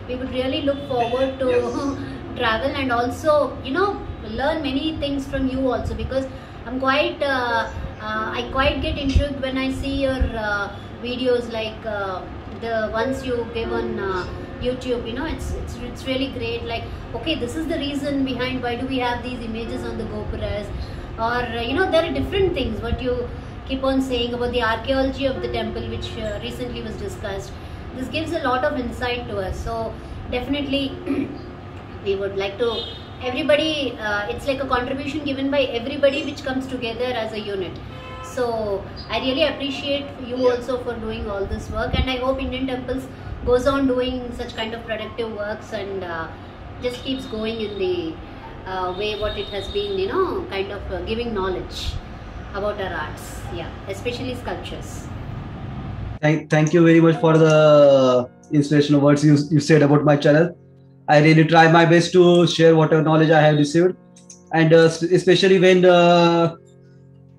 we would really look forward to travel and also, you know, learn many things from you also, because I'm quite, I quite get intrigued when I see your videos, like the ones you give on YouTube. You know, it's really great. Like, okay, this is the reason behind why do we have these images on the gopuras, or you know, there are different things what you keep on saying about the archaeology of the temple, which recently was discussed. This gives a lot of insight to us. So definitely we would like to, everybody, it's like a contribution given by everybody which comes together as a unit. So I really appreciate you also for doing all this work, and I hope Indian Temples goes on doing such kind of productive works and just keeps going in the way what it has been, you know, kind of giving knowledge about our arts, yeah, especially sculptures. Thank you very much for the inspirational words you said about my channel. I really try my best to share whatever knowledge I have received, and especially when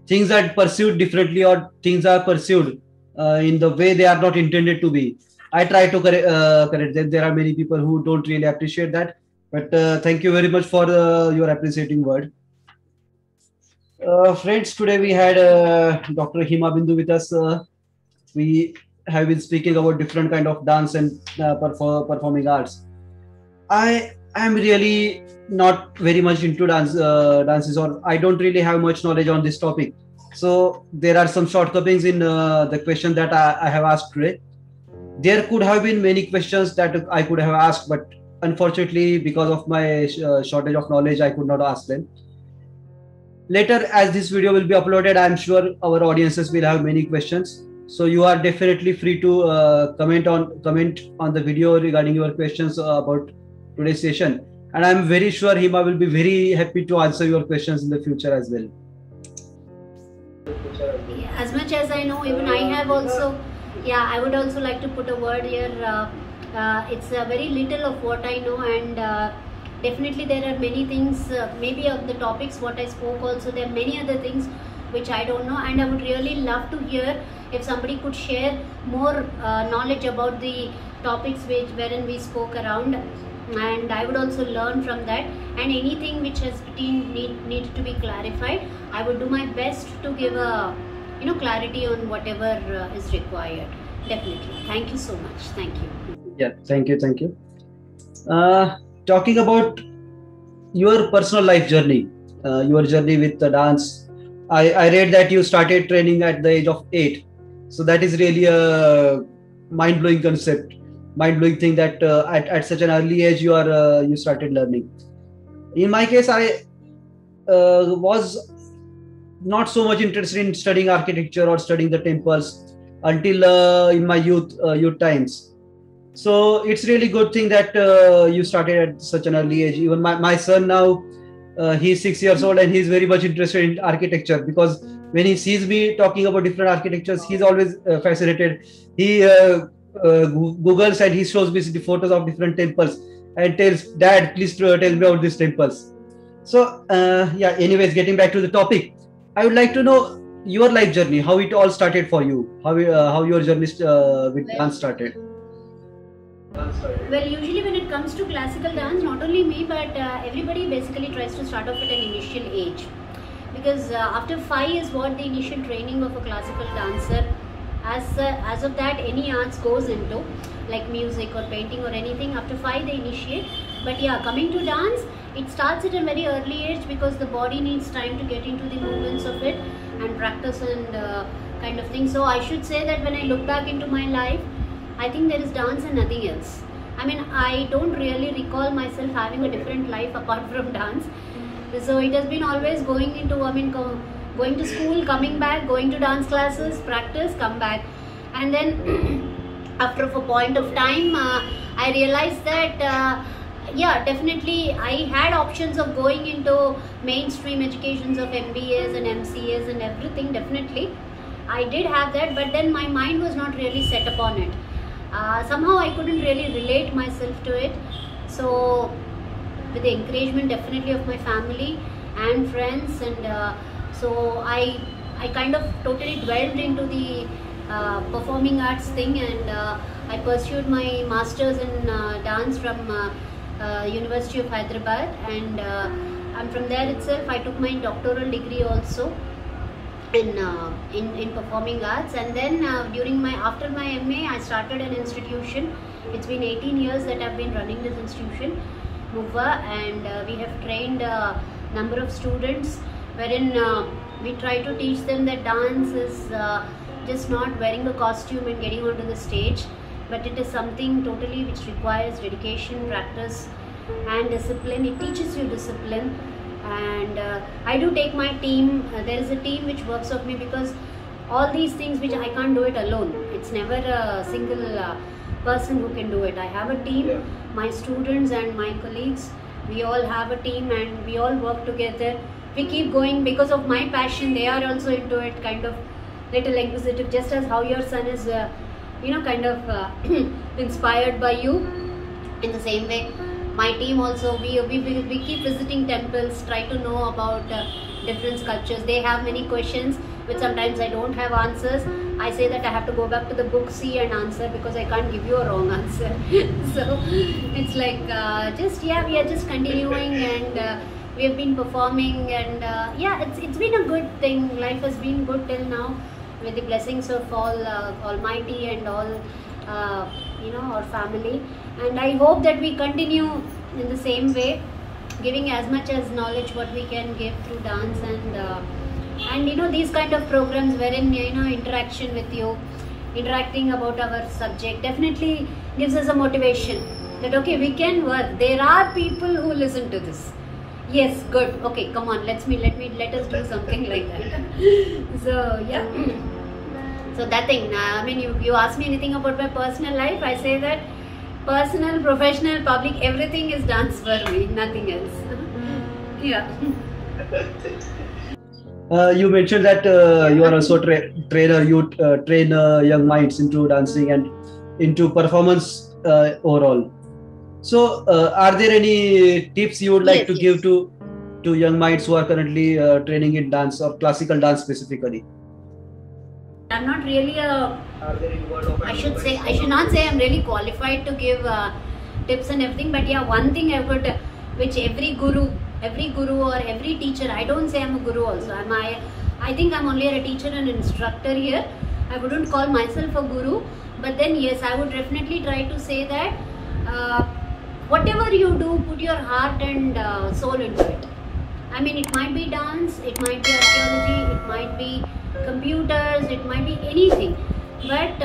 things are pursued differently or things are pursued in the way they are not intended to be. I try to correct them. There are many people who don't really appreciate that, but thank you very much for your appreciating word. Friends, today we had Dr. Hima Bindu with us. We have been speaking about different kind of dance and performing arts. I am really not very much into dances, or I don't really have much knowledge on this topic. So there are some shortcomings in the question that I have asked today. There could have been many questions that I could have asked, but unfortunately, because of my shortage of knowledge, I could not ask them. Later, as this video will be uploaded, I'm sure our audiences will have many questions. So you are definitely free to comment on the video regarding your questions about today's session. And I'm very sure Hima will be very happy to answer your questions in the future as well. As much as I know, even I have also, I would also like to put a word here. It's very little of what I know, and definitely there are many things, maybe of the topics what I spoke also, there are many other things which I don't know, and I would really love to hear if somebody could share more knowledge about the topics wherein we spoke around, and I would also learn from that, and anything which has been needed to be clarified, I would do my best to give a clarity on whatever is required. Definitely. Thank you so much. Thank you. Yeah, thank you. Talking about your personal life journey, your journey with the dance, I read that you started training at the age of 8. So that is really a mind-blowing concept, mind-blowing thing that at such an early age you started learning. In my case, I was not so much interested in studying architecture or studying the temples until in my youth times. So it's really good thing that you started at such an early age. Even my son now, he's 6 years old and he's very much interested in architecture, because when he sees me talking about different architectures, he's always fascinated. He Googles and he shows me the photos of different temples and tells, "Dad, please tell me about these temples." So anyways, getting back to the topic, I would like to know your life journey, how it all started for you, how your journey with dance started. Well, usually when it comes to classical dance, not only me but everybody basically tries to start off at an initial age, because after 5 is what the initial training of a classical dancer, as of that any arts goes into, like music or painting or anything. After 5 they initiate, but coming to dance, it starts at a very early age, because the body needs time to get into the movements of it and practice and kind of thing. So I should say that when I look back into my life, I think there is dance and nothing else. I mean, I don't really recall myself having a different life apart from dance. So it has been always going into, going to school, coming back, going to dance classes, practice, come back. And then after a point of time, I realized that definitely I had options of going into mainstream educations of MBAs and MCAs and everything. Definitely I did have that, but then my mind was not really set upon it. Somehow I couldn't really relate myself to it. So with the encouragement definitely of my family and friends, and so I kind of totally dwelled into the performing arts thing, and I pursued my masters in dance from University of Hyderabad, and from there itself I took my doctoral degree also in performing arts. And then after my MA, I started an institution. It's been 18 years that I've been running this institution, MUVA, and we have trained a number of students, wherein we try to teach them that dance is just not wearing a costume and getting onto the stage, but it is something totally which requires dedication, practice and discipline. It teaches you discipline. And I do take my team. There is a team which works with me, because all these things which I can't do it alone. It's never a single person who can do it. I have a team, my students and my colleagues. We all have a team and we all work together. We keep going because of my passion. They are also into it, kind of little inquisitive, just as how your son is kind of inspired by you. In the same way, my team also, we keep visiting temples, try to know about different sculptures. They have many questions which sometimes I don't have answers. I say that I have to go back to the book, see and answer, because I can't give you a wrong answer. So it's like we are just continuing, and we have been performing, and it's been a good thing. Life has been good till now, with the blessings of all Almighty and all our family. And I hope that we continue in the same way, giving as much as knowledge what we can give through dance, and these kind of programs wherein interaction with you, interacting about our subject, definitely gives us a motivation that okay, we can work. There are people who listen to this. Yes, good. Okay, come on, let us do something like that. So yeah. So that thing, you ask me anything about my personal life, I say that personal, professional, public, everything is dance for me, nothing else. Yeah. You mentioned that you are also trainer. You train young minds into dancing and into performance overall. So, are there any tips you would like to give to young minds who are currently training in dance or classical dance specifically? I'm not really I should not say I'm really qualified to give tips and everything, but yeah, one thing I would, which every guru or every teacher, I don't say I'm a guru also, I think I'm only a teacher and instructor here. I wouldn't call myself a guru, but then yes, I would definitely try to say that whatever you do, put your heart and soul into it. It might be dance, it might be archaeology, it might be computers, it might be anything, but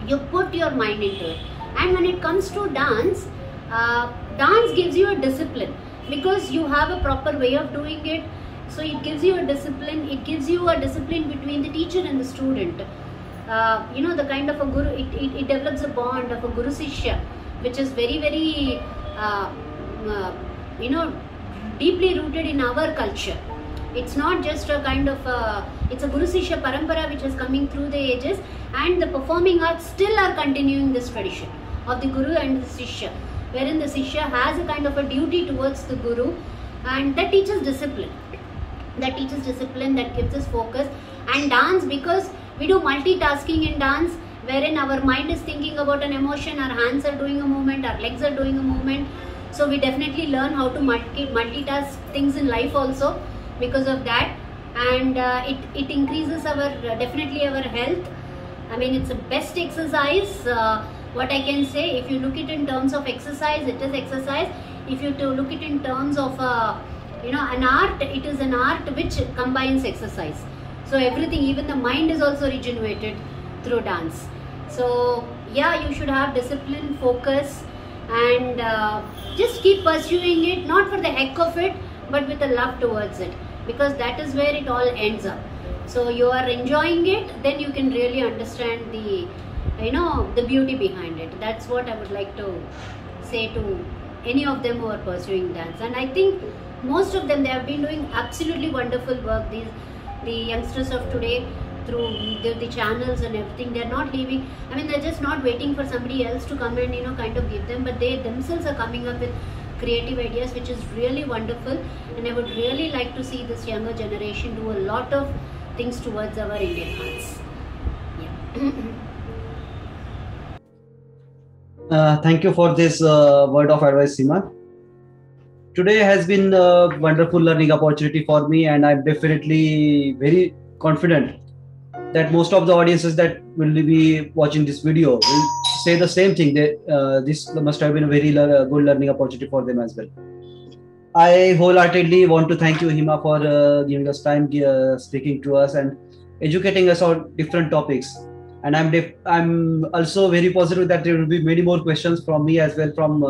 you put your mind into it. And when it comes to dance, dance gives you a discipline, because you have a proper way of doing it. So it gives you a discipline. It gives you a discipline between the teacher and the student. The kind of a guru, it develops a bond of a guru sishya, which is very, very deeply rooted in our culture. It's not just a kind of it's a guru sishya parampara which is coming through the ages, and the performing arts still are continuing this tradition of the guru and the sishya, wherein the sishya has a kind of a duty towards the guru, and that teaches discipline. That gives us focus. And dance, because we do multitasking in dance, wherein our mind is thinking about an emotion, our hands are doing a movement, our legs are doing a movement. So we definitely learn how to multitask things in life also because of that, and it increases definitely our health. It's a best exercise. What I can say, if you look it in terms of exercise, it is exercise. If you look it in terms of an art, it is an art which combines exercise. So everything, even the mind is also regenerated through dance. So yeah, you should have discipline, focus, and just keep pursuing it, not for the heck of it, but with a love towards it, because that is where it all ends up. So you are enjoying it, then you can really understand the beauty behind it. That's what I would like to say to any of them who are pursuing dance. And I think most of them, they have been doing absolutely wonderful work. The youngsters of today, through the channels and everything, they're not leaving. They're just not waiting for somebody else to come and kind of give them, but they themselves are coming up with creative ideas, which is really wonderful. And I would really like to see this younger generation do a lot of things towards our Indian arts. Yeah. Thank you for this word of advice, Seema. Today has been a wonderful learning opportunity for me, and I'm definitely very confident that most of the audiences that will be watching this video will say the same thing. That this must have been a very good learning opportunity for them as well. I wholeheartedly want to thank you, Hima, for giving us time, speaking to us and educating us on different topics. And I'm also very positive that there will be many more questions from me as well, from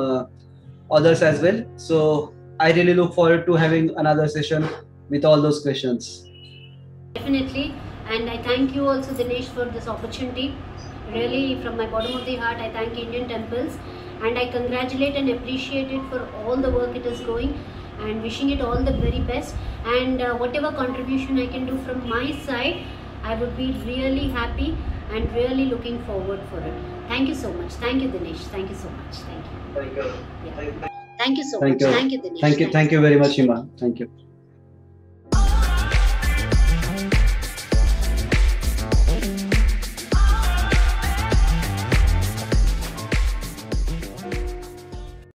others as well. So I really look forward to having another session with all those questions. Definitely. And I thank you also, Dinesh, for this opportunity. Really, from my bottom of the heart, I thank Indian Temples, and I congratulate and appreciate it for all the work it is going, and wishing it all the very best. And whatever contribution I can do from my side, I would be really happy. and really looking forward for it. Thank you so much. Thank you, Dinesh. Thank you so much. Thank you. Thank you. Yeah. Thank you. Thank you so Thank much. you. Thank you, Dinesh. Thank you very much, Hima. Thank you.